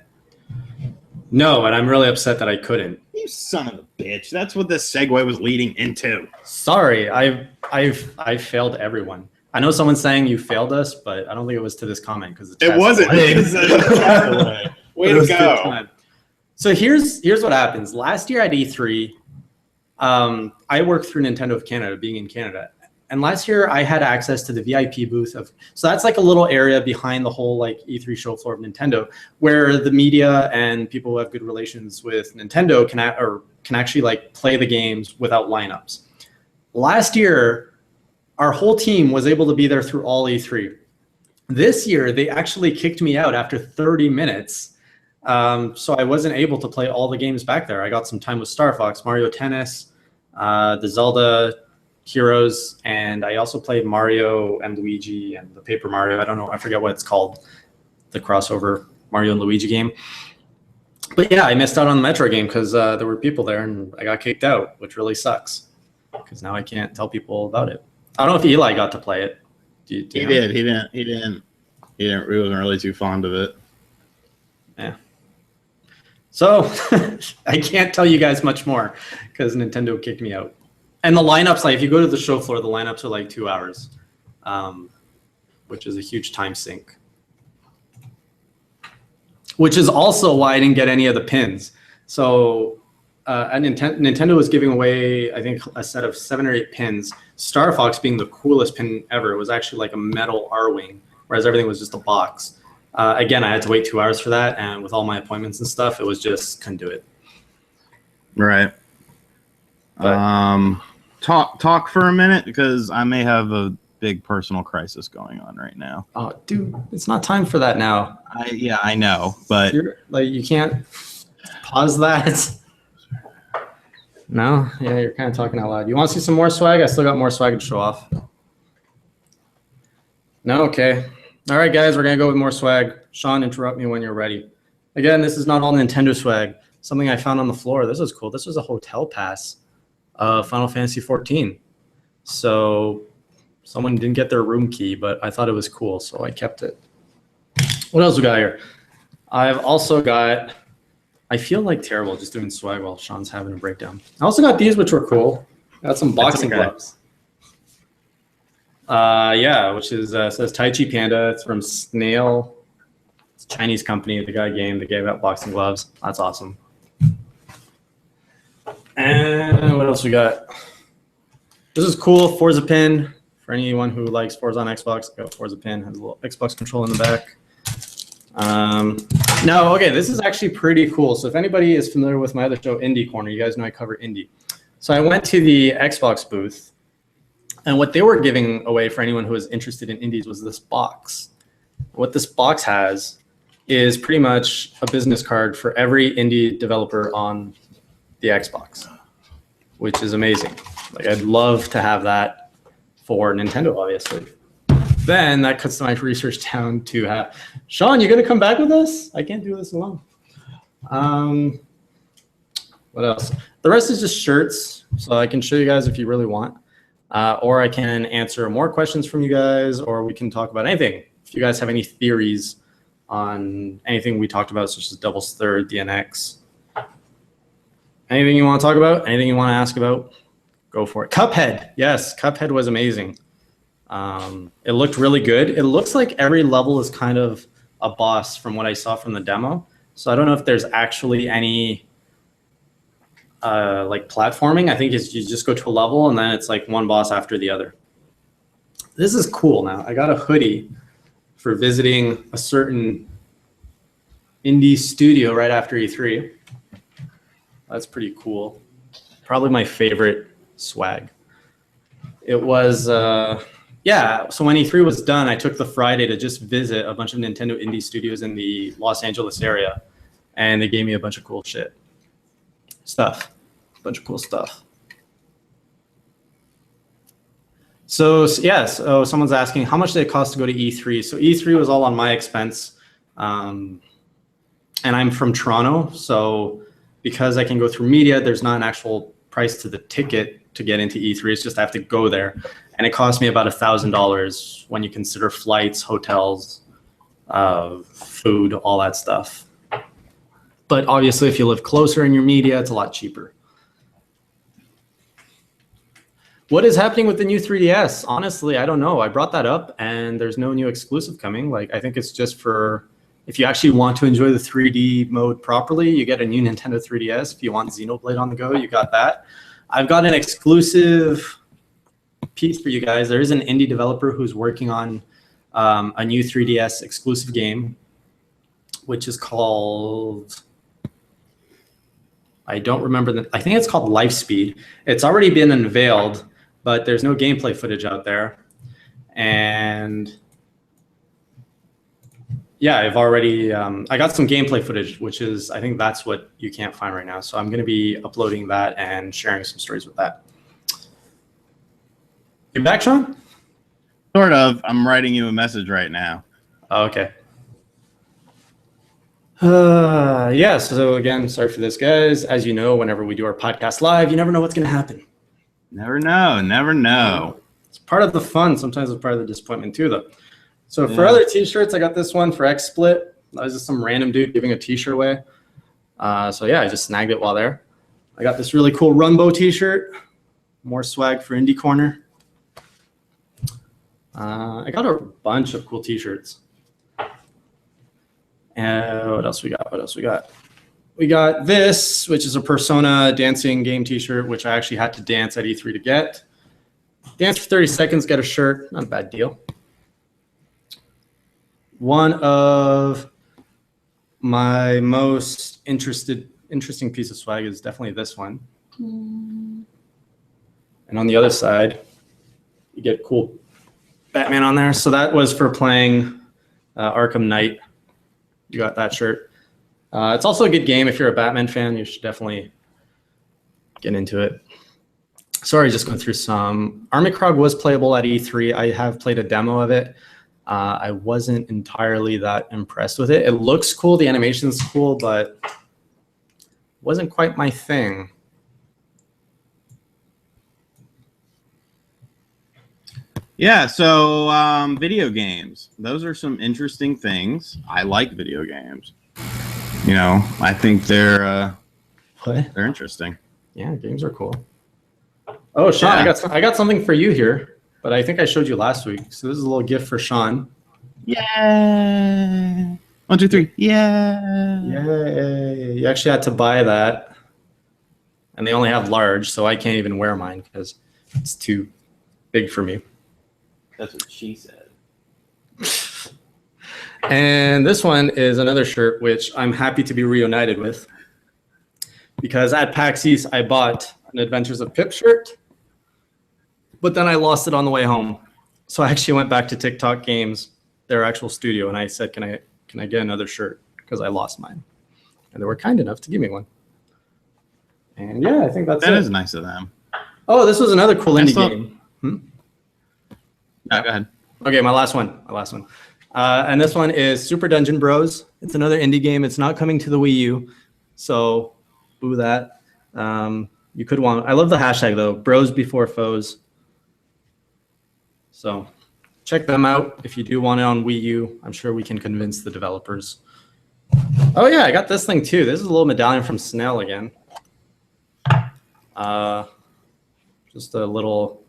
A: No, and I'm really upset that I couldn't.
B: You son of a bitch. That's what this segue was leading into.
A: Sorry, I've failed everyone. I know someone's saying you failed us, but I don't think it was to this comment because
B: it wasn't. Way to go.
A: So here's what happens. Last year at E3, I worked through Nintendo of Canada, being in Canada. And last year I had access to the VIP booth so that's like a little area behind the whole like E3 show floor of Nintendo, where the media and people who have good relations with Nintendo can actually like play the games without lineups. Last year, our whole team was able to be there through all E3. This year, they actually kicked me out after 30 minutes. So I wasn't able to play all the games back there. I got some time with Star Fox, Mario Tennis, the Zelda Heroes, and I also played Mario and Luigi and the Paper Mario. I forget what it's called, the crossover Mario and Luigi game. But yeah, I missed out on the Metro game because there were people there and I got kicked out, which really sucks because now I can't tell people about it. I don't know if Eli got to play it.
B: He did. He didn't. He wasn't really too fond of it.
A: Yeah. So I can't tell you guys much more because Nintendo kicked me out. And the lineups, like if you go to the show floor, the lineups are like 2 hours, which is a huge time sink. Which is also why I didn't get any of the pins. So Nintendo was giving away, I think, a set of 7 or 8 pins. Star Fox being the coolest pin ever. It was actually like a metal R-Wing, whereas everything was just a box. Again, I had to wait 2 hours for that, and with all my appointments and stuff, it was just couldn't do it.
B: Right.
A: But,
B: talk for a minute because I may have a big personal crisis going on right now.
A: Oh, dude, it's not time for that now.
B: I know, but
A: you can't pause that. No, yeah, you're kind of talking out loud. You want to see some more swag? I still got more swag to show off. No, okay. All right, guys, we're gonna go with more swag. Shawn, interrupt me when you're ready. Again, this is not all Nintendo swag. Something I found on the floor. This was cool. This was a hotel pass. Final Fantasy 14. So someone didn't get their room key, but I thought it was cool, so I kept it. What else we got here? I've also got, I feel like terrible just doing swag while Shawn's having a breakdown. I also got these, which were cool. Got some boxing gloves. Yeah, which is says Tai Chi Panda. It's from Snail. It's a Chinese company. The guy gave out boxing gloves. That's awesome. And what else we got? This is cool. Forza pin. For anyone who likes Forza on Xbox, got Forza pin. Has a little Xbox control in the back. No, okay, this is actually pretty cool. So if anybody is familiar with my other show, Indie Corner, you guys know I cover indie. So I went to the Xbox booth, and what they were giving away for anyone who was interested in indies was this box. What this box has is pretty much a business card for every indie developer on the Xbox, which is amazing. Like, I'd love to have that for Nintendo, obviously. Then that cuts my research down to have Shawn, you gonna come back with us? I can't do this alone. What else? The rest is just shirts, so I can show you guys if you really want, or I can answer more questions from you guys, or we can talk about anything. If you guys have any theories on anything we talked about, such as Devil's Third, DNX, anything you want to talk about, anything you want to ask about, go for it. Cuphead, yes, Cuphead was amazing. It looked really good. It looks like every level is kind of a boss from what I saw from the demo. So I don't know if there's actually any like platforming. I think you just go to a level and then it's like one boss after the other. This is cool. Now I got a hoodie for visiting a certain indie studio right after E3. That's pretty cool. Probably my favorite swag. It was, yeah, so when E3 was done, I took the Friday to just visit a bunch of Nintendo indie studios in the Los Angeles area, and they gave me a bunch of cool stuff. A bunch of cool stuff. So yeah, so someone's asking, how much did it cost to go to E3? So E3 was all on my expense, and I'm from Toronto, so because I can go through media, there's not an actual price to the ticket to get into E3. It's just I have to go there, and it cost me about $1,000 when you consider flights, hotels, food, all that stuff. But obviously, if you live closer in your media, it's a lot cheaper. What is happening with the new 3DS? Honestly, I don't know. I brought that up, and there's no new exclusive coming. Like, I think it's just for if you actually want to enjoy the 3D mode properly, you get a new Nintendo 3DS. If you want Xenoblade on the go, you got that. I've got an exclusive piece for you guys. There is an indie developer who's working on a new 3DS exclusive game, which is called, I don't remember I think it's called Lifespeed. It's already been unveiled, but there's no gameplay footage out there. And yeah, I've already, I got some gameplay footage, which is, I think that's what you can't find right now. So I'm going to be uploading that and sharing some stories with that. You back, Shawn?
B: Sort of. I'm writing you a message right now.
A: Oh, okay. Yeah, so again, sorry for this, guys. As you know, whenever we do our podcast live, you never know what's going to happen.
B: Never know. Never know.
A: It's part of the fun. Sometimes it's part of the disappointment too, though. So for other t-shirts, I got this one for XSplit. That was just some random dude giving a t-shirt away. So yeah, I just snagged it while there. I got this really cool Rumbo t-shirt. More swag for Indie Corner. I got a bunch of cool t-shirts. And what else we got? What else we got? We got this, which is a Persona dancing game t-shirt, which I actually had to dance at E3 to get. Dance for 30 seconds, get a shirt. Not a bad deal. One of my most interesting piece of swag is definitely this one. And on the other side, you get cool Batman on there. So that was for playing Arkham Knight. You got that shirt. It's also a good game. If you're a Batman fan, you should definitely get into it. Sorry, just going through some. Army Krog was playable at E3. I have played a demo of it. I wasn't entirely that impressed with it. It looks cool, the animation's cool, but wasn't quite my thing.
B: Yeah, so video games. Those are some interesting things. I like video games. You know, I think they're interesting.
A: Yeah, games are cool. Oh, Shawn, yeah. I got something for you here. But I think I showed you last week. So this is a little gift for Shawn.
B: Yay! 1, 2, 3. Yeah.
A: Yay. You actually had to buy that. And they only have large, so I can't even wear mine because it's too big for me.
B: That's what she said.
A: And this one is another shirt, which I'm happy to be reunited with. Because at PAX East, I bought an Adventures of Pip shirt. But then I lost it on the way home. So I actually went back to TikTok Games, their actual studio, and I said, can I get another shirt? Because I lost mine. And they were kind enough to give me one. And yeah, I think that
B: is nice of them.
A: Oh, this was another cool indie game.
B: Yeah, go ahead.
A: Okay, my last one. And this one is Super Dungeon Bros. It's another indie game. It's not coming to the Wii U. So boo that. You could want, I love the hashtag though, bros before foes. So check them out if you do want it on Wii U. I'm sure we can convince the developers. Oh yeah, I got this thing too. This is a little medallion from Snell again. Just a little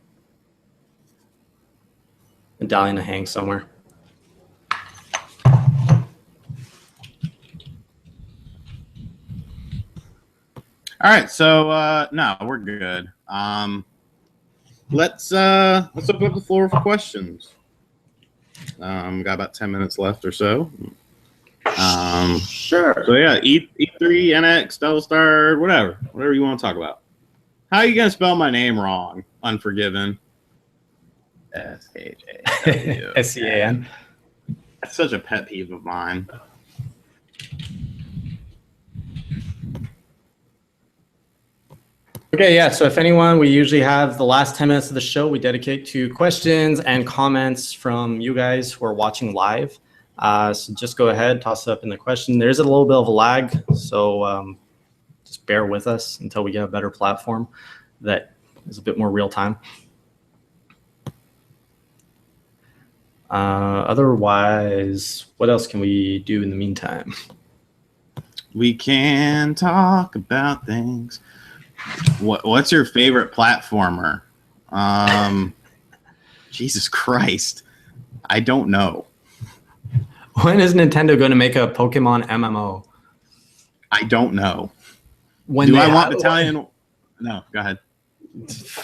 A: medallion to hang somewhere.
B: All right, so no, we're good. Let's open up the floor for questions. Got about 10 minutes left or so.
A: Sure.
B: So yeah, E3, NX, Stellar, whatever you want to talk about. How are you gonna spell my name wrong? Unforgiven. SHAW.
A: SCAN.
B: That's such a pet peeve of mine.
A: Okay, yeah. So if anyone, we usually have the last 10 minutes of the show we dedicate to questions and comments from you guys who are watching live. So just go ahead, toss it up in the question. There's a little bit of a lag, so just bear with us until we get a better platform that is a bit more real time. Otherwise, what else can we do in the meantime?
B: We can talk about things. What's your favorite platformer? Jesus Christ. I don't know.
A: When is Nintendo going to make a Pokemon MMO?
B: I don't know.
A: When
B: do I want Battalion? No, go ahead.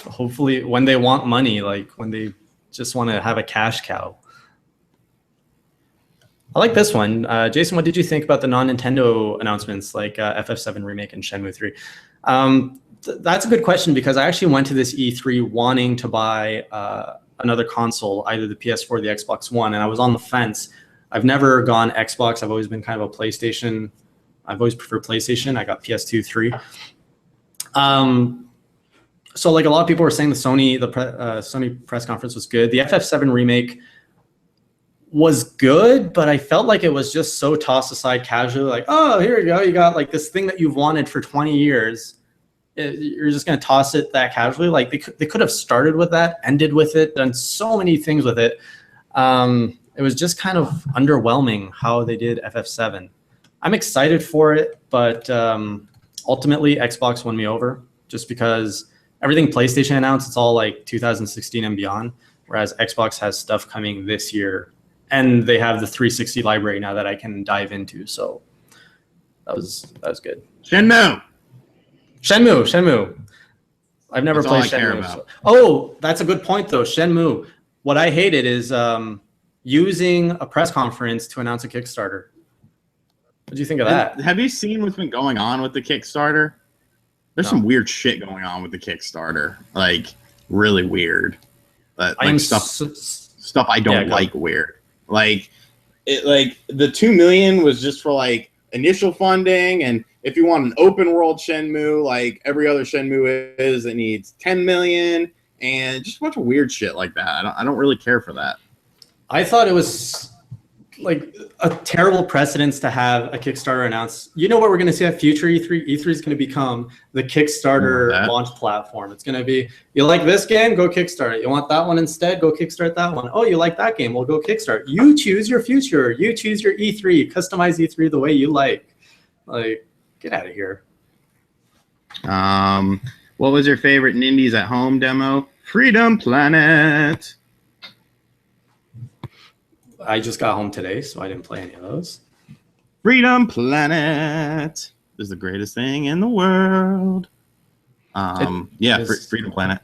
A: Hopefully when they want money, like when they just want to have a cash cow. I like this one. Jason, what did you think about the non-Nintendo announcements like FF7 Remake and Shenmue 3? That's a good question because I actually went to this E3 wanting to buy another console, either the PS4 or the Xbox One, and I was on the fence. I've never gone Xbox. I've always been kind of a PlayStation. I've always preferred PlayStation. I got PS2, 3. So like a lot of people were saying the Sony press conference was good. The FF7 Remake was good, but I felt like it was just so tossed aside casually. Like, oh, here you go. You got like this thing that you've wanted for 20 years. You're just going to toss it that casually. Like they could have started with that, ended with it, done so many things with it. It was just kind of underwhelming how they did FF7. I'm excited for it, but ultimately Xbox won me over just because everything PlayStation announced, it's all like 2016 and beyond, whereas Xbox has stuff coming this year. And they have the 360 library now that I can dive into. So that was good.
B: Shenmue.
A: I've never
B: That's
A: played
B: all I
A: Shenmue.
B: care about.
A: Oh, that's a good point though. Shenmue. What I hated is using a press conference to announce a Kickstarter. What do you think of that?
B: Have you seen what's been going on with the Kickstarter? There's some weird shit going on with the Kickstarter. Like really weird. Like stuff I don't like weird. Like the 2 million was just for like initial funding, and if you want an open world Shenmue like every other Shenmue is, it needs 10 million and just a bunch of weird shit like that. I don't really care for that.
A: I thought it was like a terrible precedence to have a Kickstarter announce. You know what we're going to see at future E3? E3 is going to become the Kickstarter launch platform. It's going to be, you like this game? Go Kickstart it. You want that one instead? Go Kickstart that one. Oh, you like that game? Well, go Kickstart. You choose your future. You choose your E3. Customize E3 the way you like. Like, get out of here.
B: What was your favorite Nindies at Home demo? Freedom Planet.
A: I just got home today, so I didn't play any of those.
B: Freedom Planet is the greatest thing in the world. Freedom Planet.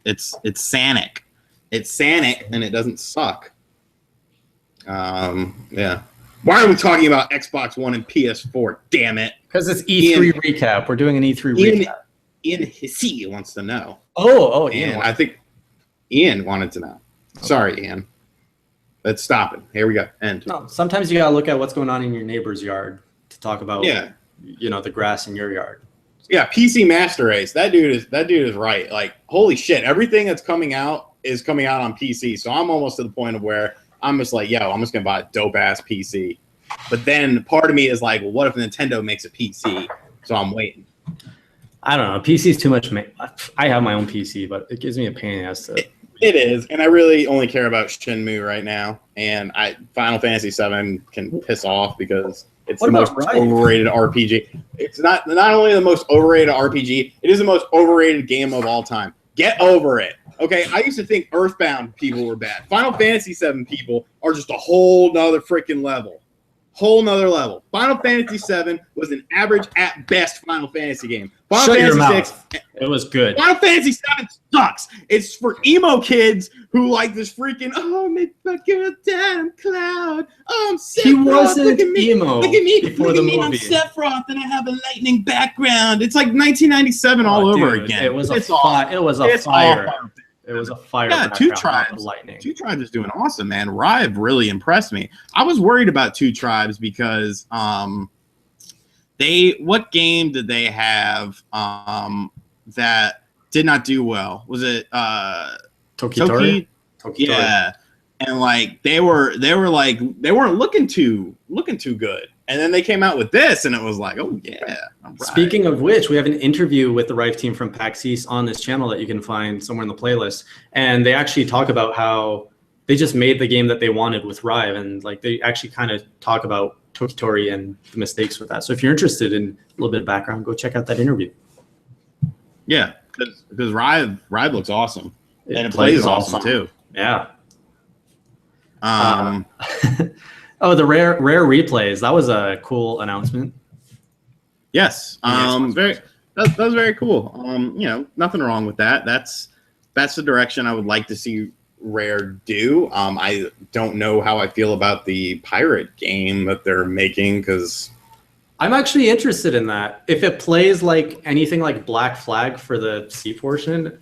B: It's Sanic. It's Sanic, and it doesn't suck. Yeah. Why are we talking about Xbox One and PS4? Damn it!
A: Because it's E3 recap. We're doing an E3 recap.
B: Ian Hissey wants to know.
A: Ian.
B: I think Ian wanted to know. Okay. Sorry, Ian. Let's stop it. Here we go. End.
A: No, sometimes you gotta look at what's going on in your neighbor's yard to talk about, the grass in your yard.
B: Yeah, PC Master Race. That dude is right. Like, holy shit! Everything that's coming out is coming out on PC. So I'm almost to the point of where I'm just like, I'm just gonna buy a dope ass PC. But then part of me is like, well, what if Nintendo makes a PC? So I'm waiting.
A: I don't know. PC is too much. I have my own PC, but it gives me a pain as to.
B: It is, and I really only care about Shenmue right now. And Final Fantasy VII can piss off because it's the most overrated RPG. It's not only the most overrated RPG, it is the most overrated game of all time. Get over it. Okay, I used to think Earthbound people were bad. Final Fantasy VII people are just a whole nother freaking level. whole nother level. Final Fantasy VII was an average at best Final Fantasy game. Final
A: Shut your
B: Fantasy
A: mouth.
B: VI,
A: It was good.
B: Final Fantasy VII sucks. It's for emo kids who like this freaking, oh, maybe my girl died on cloud. Oh, I'm Sephiroth.
A: He wasn't
B: look at me,
A: emo
B: look at me,
A: before
B: look
A: the
B: at me, I'm
A: movie.
B: Sephiroth, and I have a lightning background. It's like 1997 all over
A: Dude,
B: again.
A: It was
B: It's
A: a fire. It was a
B: it's
A: fire.
B: all
A: It was a fire.
B: Yeah,
A: background,
B: Two
A: not
B: Tribes.
A: the lightning.
B: Two Tribes is doing awesome, man. Rive really impressed me. I was worried about Two Tribes because what game did they have that did not do well? Was it
A: Tokitori?
B: Yeah. And like they weren't looking too good. And then they came out with this, and it was like, oh yeah. Right.
A: Speaking of which, we have an interview with the Rive team from PAX East on this channel that you can find somewhere in the playlist. And they actually talk about how they just made the game that they wanted with Rive, and like they actually kind of talk about Tokitori and the mistakes with that. So if you're interested in a little bit of background, go check out that interview.
B: Yeah, because Rive looks awesome, and it plays awesome too.
A: Yeah. Oh, the rare replays. That was a cool announcement.
B: Yes. That was very cool. Nothing wrong with that. That's the direction I would like to see Rare do. I don't know how I feel about the pirate game that they're making, because
A: I'm actually interested in that. If it plays like anything like Black Flag for the C portion,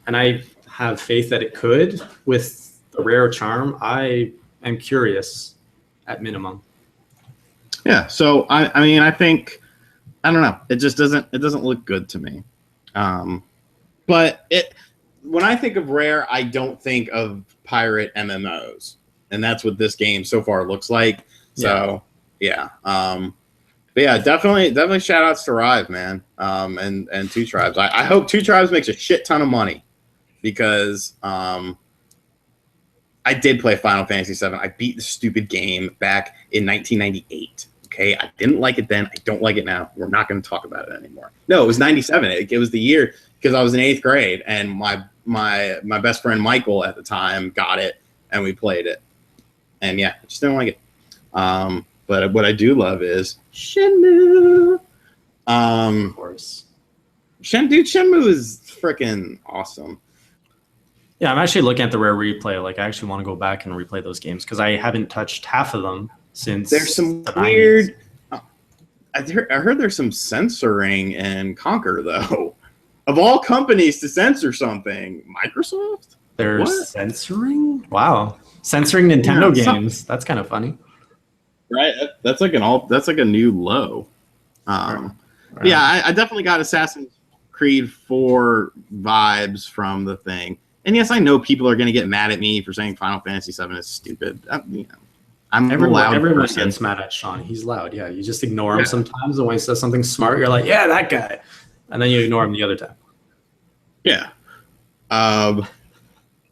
A: and I have faith that it could with the Rare charm, I am curious at minimum.
B: Yeah, so I mean, I think, I don't know, it just doesn't look good to me. But when I think of Rare, I don't think of pirate MMOs, and that's what this game so far looks like. So yeah. But yeah, definitely shout outs to Rive, man. And Two Tribes. I hope Two Tribes makes a shit ton of money, because I did play Final Fantasy VII. I beat the stupid game back in 1998. Okay, I didn't like it then. I don't like it now. We're not going to talk about it anymore. No, it was 97. It was the year, because I was in 8th grade, and my best friend Michael at the time got it, and we played it. And yeah, I just didn't like it. But what I do love is Shenmue.
A: Of course.
B: Shenmue is freaking awesome.
A: Yeah, I'm actually looking at the Rare replay. Like, I actually want to go back and replay those games, because I haven't touched half of them since.
B: There's some
A: the
B: weird.
A: 90s.
B: I heard there's some censoring in Conquer, though. Of all companies to censor something, Microsoft?
A: They're
B: What?
A: censoring? Wow. Censoring Nintendo games. That's kind of funny.
B: Right. That's like a new low.
A: Right.
B: Yeah, I definitely got Assassin's Creed 4 vibes from the thing. And yes, I know people are going to get mad at me for saying Final Fantasy VII is stupid. I'm a loud
A: everyone
B: person.
A: gets mad at Shawn. He's loud. Yeah, you just ignore him sometimes, and when he says something smart, you're like, yeah, that guy. And then you ignore him the other time.
B: Yeah. But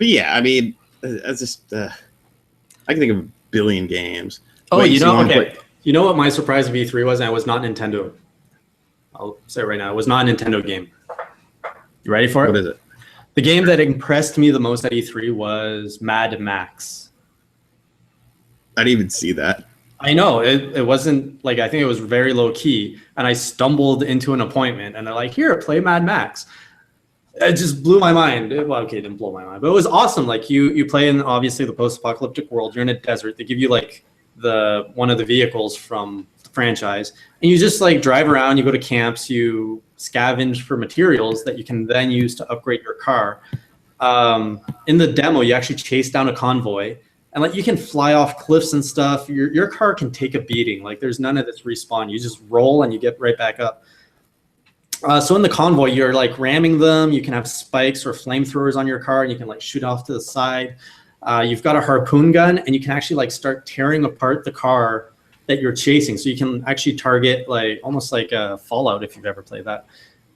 B: yeah, I mean, it's just I can think of a billion games.
A: Oh,
B: Wait,
A: you
B: so
A: know,
B: wanna
A: okay.
B: play-
A: You know what my surprise of E3 was? And it was not Nintendo. I'll say it right now. It was not a Nintendo game. You ready for it?
B: What is it?
A: The game that impressed me the most at E3 was Mad Max.
B: I didn't even see that.
A: I know it wasn't like, I think it was very low key, and I stumbled into an appointment, and they're like, "Here, play Mad Max." It just blew my mind. Well, okay, it didn't blow my mind, but it was awesome. Like you play in obviously the post-apocalyptic world. You're in a desert. They give you like one of the vehicles from the franchise, and you just like drive around. You go to camps. You scavenge for materials that you can then use to upgrade your car. In the demo, you actually chase down a convoy. And like you can fly off cliffs and stuff. Your car can take a beating. Like there's none of this respawn. You just roll and you get right back up. So in the convoy, you're like ramming them. You can have spikes or flamethrowers on your car, and you can like shoot off to the side. You've got a harpoon gun, and you can actually like start tearing apart the car that you're chasing. So you can actually target like almost like a Fallout if you've ever played that.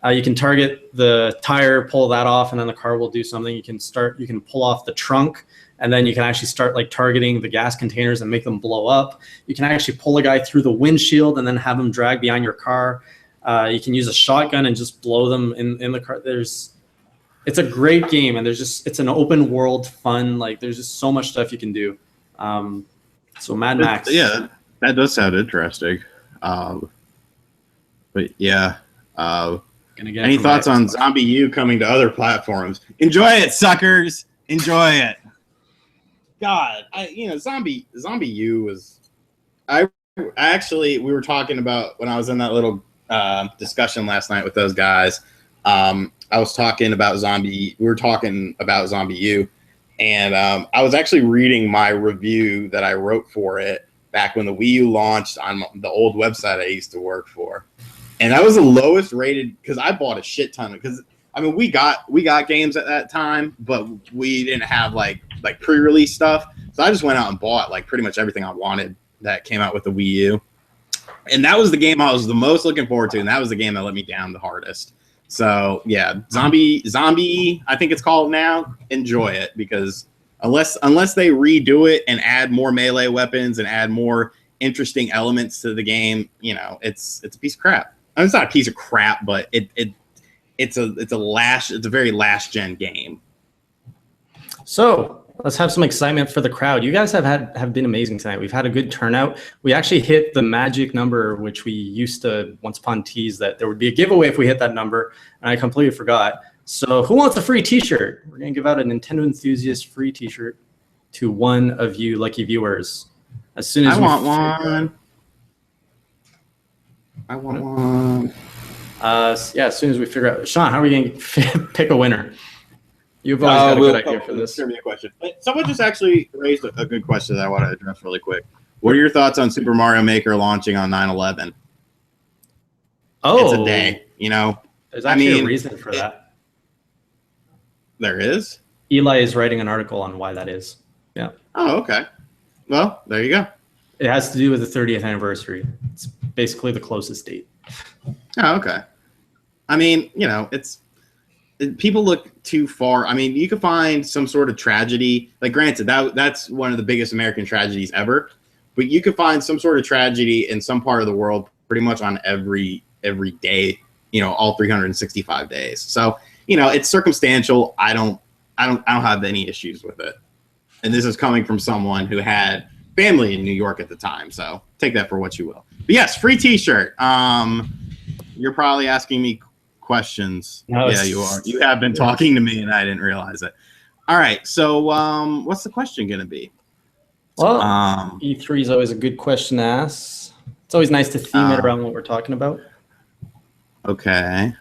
A: You can target the tire, pull that off, and then the car will do something. You can pull off the trunk, and then you can actually start like targeting the gas containers and make them blow up. You can actually pull a guy through the windshield and then have him drag behind your car. You can use a shotgun and just blow them in the car. It's a great game, and it's an open world fun. Like there's just so much stuff you can do. So Mad Max.
B: Yeah, That does sound interesting. But yeah. Any thoughts on Zombie U coming to other platforms? Enjoy it, suckers. Enjoy it. God, Zombie U was. We were talking about when I was in that little discussion last night with those guys. I was talking about Zombie. We were talking about Zombie U, and I was actually reading my review that I wrote for it back when the Wii U launched on the old website I used to work for. And that was the lowest rated because I bought a shit ton of because I mean we got games at that time, but we didn't have like pre-release stuff. So I just went out and bought like pretty much everything I wanted that came out with the Wii U. And that was the game I was the most looking forward to, and that was the game that let me down the hardest. So yeah, Zombie, I think it's called now. Enjoy it because unless they redo it and add more melee weapons and add more interesting elements to the game, it's a piece of crap. I mean, it's not a piece of crap, but it's a very last gen game.
A: So let's have some excitement for the crowd. You guys have been amazing tonight. We've had a good turnout. We actually hit the magic number, which we used to once upon tease that there would be a giveaway if we hit that number, and I completely forgot. So who wants a free T-shirt? We're gonna give out a Nintendo Enthusiast free T-shirt to one of you lucky viewers. As soon as
B: I want one.
A: Yeah, as soon as we figure out. Shawn, how are we going to pick a winner? You've always got a good idea for this.
B: Trivia question. Someone just actually raised a good question that I want to address really quick. What are your thoughts on Super Mario Maker launching on 9/11?
A: Oh,
B: it's a day.
A: There's actually a reason for that.
B: There is.
A: Eli is writing an article on why that is. Yeah.
B: Oh, okay. Well, there you go.
A: It has to do with the 30th anniversary. It's basically the closest date.
B: Oh, okay. I mean, people look too far. I mean, you could find some sort of tragedy. Like, granted, that's one of the biggest American tragedies ever. But you could find some sort of tragedy in some part of the world pretty much on every day. All 365 days. So, it's circumstantial. I don't have any issues with it. And this is coming from someone who had family in New York at the time. So take that for what you will. But yes, free T-shirt. You're probably asking me questions. No, yeah, you are. You have been talking to me and I didn't realize it. All right. So what's the question going to be?
A: Well, E3 is always a good question to ask. It's always nice to theme it around what we're talking about.
B: Okay.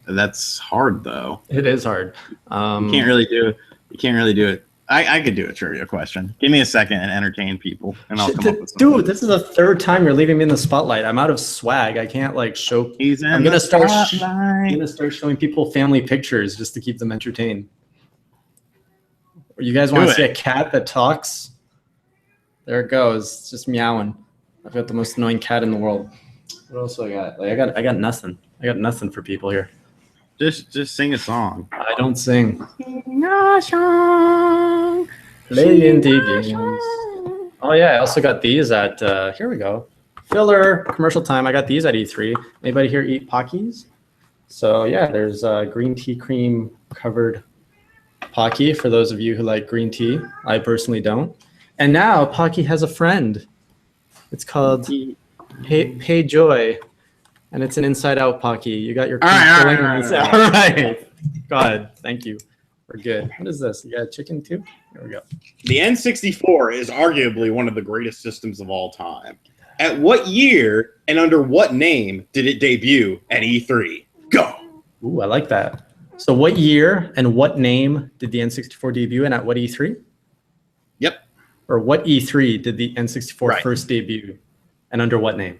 B: That's hard though.
A: It is hard.
B: You can't really do it. I could do a trivia question. Give me a second and entertain people, and I'll come up with something.
A: Dude, this is the third time you're leaving me in the spotlight. I'm out of swag. I can't show. I'm gonna start showing people family pictures just to keep them entertained. You guys want to see a cat that talks? There it goes. It's just meowing. I've got the most annoying cat in the world. What else do I got? I got nothing. I got nothing for people here.
B: Just sing a song.
A: I don't sing.
B: Sing a song.
A: Playing the games. Oh yeah, I also got these at here we go. Filler commercial time. I got these at E3. Anybody here eat Pockies? So yeah, there's green tea cream covered Pocky for those of you who like green tea. I personally don't. And now Pocky has a friend. It's called Hey Joy. And it's an inside-out Pocky. You got your
B: all right.
A: God, thank you. We're good. What is this? You got a chicken too? There we go.
B: The N64 is arguably one of the greatest systems of all time. At what year and under what name did it debut at E3? Go.
A: Ooh, I like that. So what year and what name did the N64 debut and at what E3?
B: Yep.
A: Or what E3 did the N64 first debut and under what name?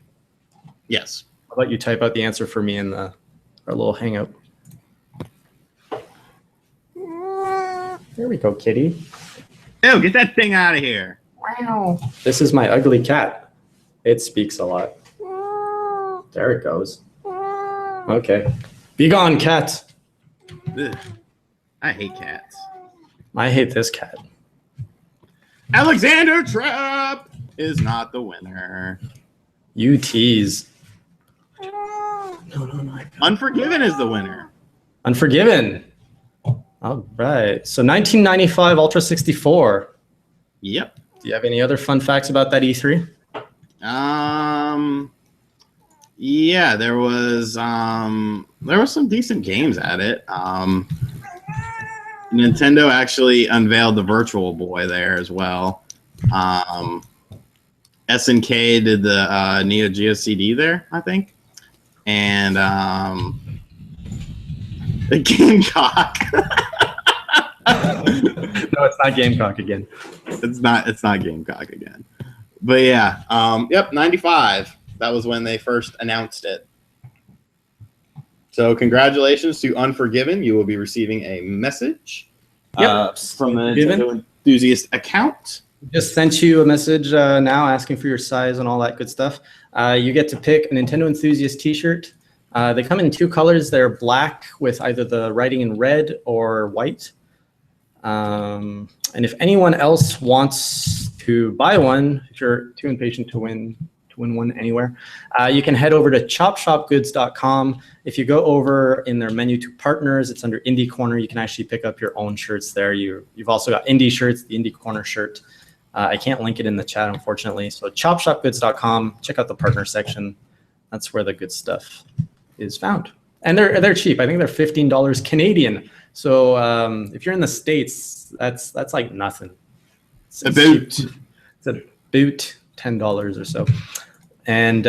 B: Yes.
A: How about you type out the answer for me in our little hangout? There we go, kitty.
B: Ew, get that thing out of here.
A: Wow. This is my ugly cat. It speaks a lot. There it goes. Okay. Be gone, cat.
B: Ugh. I hate cats.
A: I hate this cat.
B: Alexander Trapp is not the winner.
A: You tease. No.
B: Unforgiven is the winner.
A: Unforgiven. All right. So 1995 Ultra 64.
B: Yep.
A: Do you have any other fun facts about that E3?
B: Yeah, there was some decent games at it. Nintendo actually unveiled the Virtual Boy there as well. SNK did the Neo Geo CD there, I think, and the Gamecock.
A: No, it's not Gamecock again.
B: It's not Gamecock again. But yeah, yep, 95. That was when they first announced it. So congratulations to Unforgiven. You will be receiving a message from the Nintendo Enthusiast account.
A: Just sent you a message now asking for your size and all that good stuff. You get to pick a Nintendo Enthusiast t-shirt. They come in 2 colors. They're black with either the writing in red or white. And if anyone else wants to buy one, if you're too impatient to win one anywhere, you can head over to chopshopgoods.com. If you go over in their menu to partners, it's under Indie Corner. You can actually pick up your own shirts there. You've also got indie shirts, the Indie Corner shirt. I can't link it in the chat, unfortunately. So chopshopgoods.com, check out the partner section. That's where the good stuff is found. And they're cheap. I think they're $15 Canadian. So if you're in the States, that's like nothing. It's a boot, $10 or so. And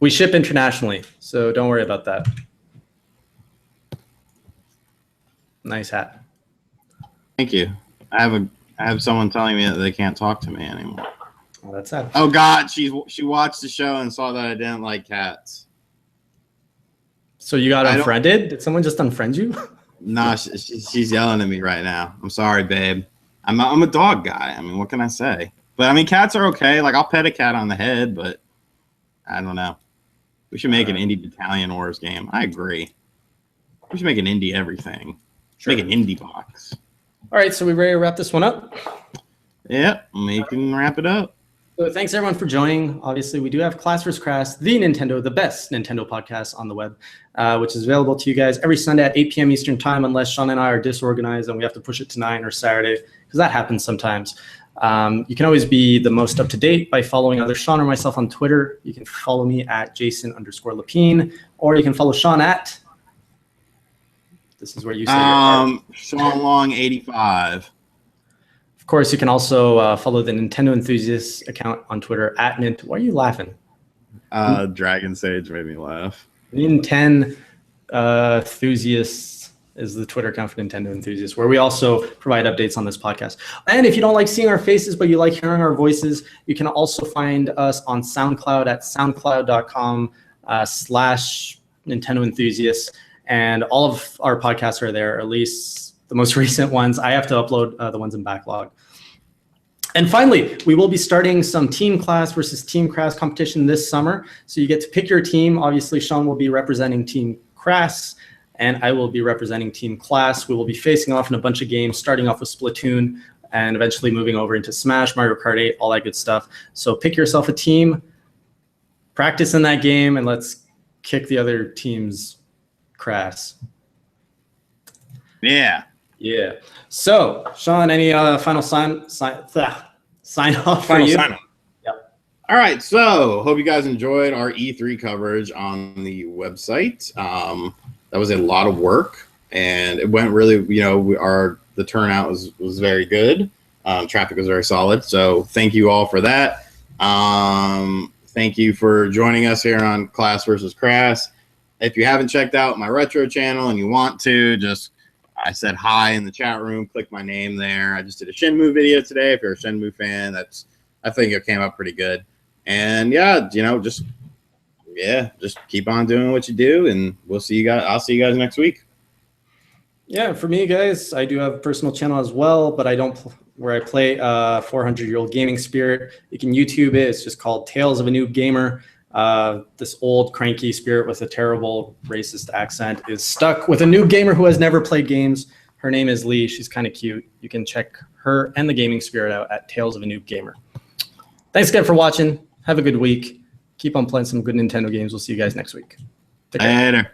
A: we ship internationally, so don't worry about that. Nice hat.
B: Thank you. I have someone telling me that they can't talk to me anymore.
A: Oh, that's sad.
B: Oh God, she watched the show and saw that I didn't like cats.
A: So you got unfriended? Did someone just unfriend you?
B: Nah, she's yelling at me right now. I'm sorry, babe. I'm a dog guy. I mean, what can I say? But I mean, cats are okay. Like, I'll pet a cat on the head, but I don't know. We should make an indie Battalion Wars game. I agree. We should make an indie everything.
A: Sure.
B: Make an indie box.
A: All right, so we ready to wrap this one up?
B: Yep, we can wrap it up.
A: So thanks everyone for joining. Obviously, we do have Class vs. Crass, the best Nintendo podcast on the web, which is available to you guys every Sunday at 8 p.m. Eastern time, unless Shawn and I are disorganized and we have to push it to 9 or Saturday, because that happens sometimes. You can always be the most up to date by following either Shawn or myself on Twitter. You can follow me at Jason_Lepine, or you can follow Shawn at. This is where you say
B: Shawn Long 85.
A: Of course, you can also follow the Nintendo Enthusiast account on Twitter at Nint. Why are you laughing?
B: Dragon Sage made me laugh.
A: Nintendo Enthusiast is the Twitter account for Nintendo Enthusiast, where we also provide updates on this podcast. And if you don't like seeing our faces, but you like hearing our voices, you can also find us on SoundCloud at soundcloud.com/Nintendo Enthusiast. And all of our podcasts are there, at least the most recent ones. I have to upload the ones in backlog. And finally, we will be starting some Team Class versus Team Crass competition this summer. So you get to pick your team. Obviously, Shawn will be representing Team Crass, and I will be representing Team Class. We will be facing off in a bunch of games, starting off with Splatoon, and eventually moving over into Smash, Mario Kart 8, all that good stuff. So pick yourself a team, practice in that game, and let's kick the other team's Crass.
B: Yeah.
A: Yeah. So, Shawn, any final sign off for you?
B: Sign off.
A: Yep.
B: All right. So, hope you guys enjoyed our E3 coverage on the website. That was a lot of work, and it went really. The turnout was very good. Traffic was very solid. So, thank you all for that. Thank you for joining us here on Class vs. Crass. If you haven't checked out my retro channel and you want to, I said hi in the chat room. Click my name there. I just did a Shenmue video today. If you're a Shenmue fan, I think it came out pretty good. And just keep on doing what you do, and we'll see you guys. I'll see you guys next week.
A: Yeah, for me, guys, I do have a personal channel as well, but I don't where I play 400-year-old gaming spirit. You can YouTube it. It's just called Tales of a Noob Gamer. This old cranky spirit with a terrible racist accent is stuck with a new gamer who has never played games. Her name is Lee. She's kind of cute. You can check her and the gaming spirit out at Tales of a Noob Gamer. Thanks again for watching. Have a good week. Keep on playing some good Nintendo games. We'll see you guys next week. Take care.
B: Later.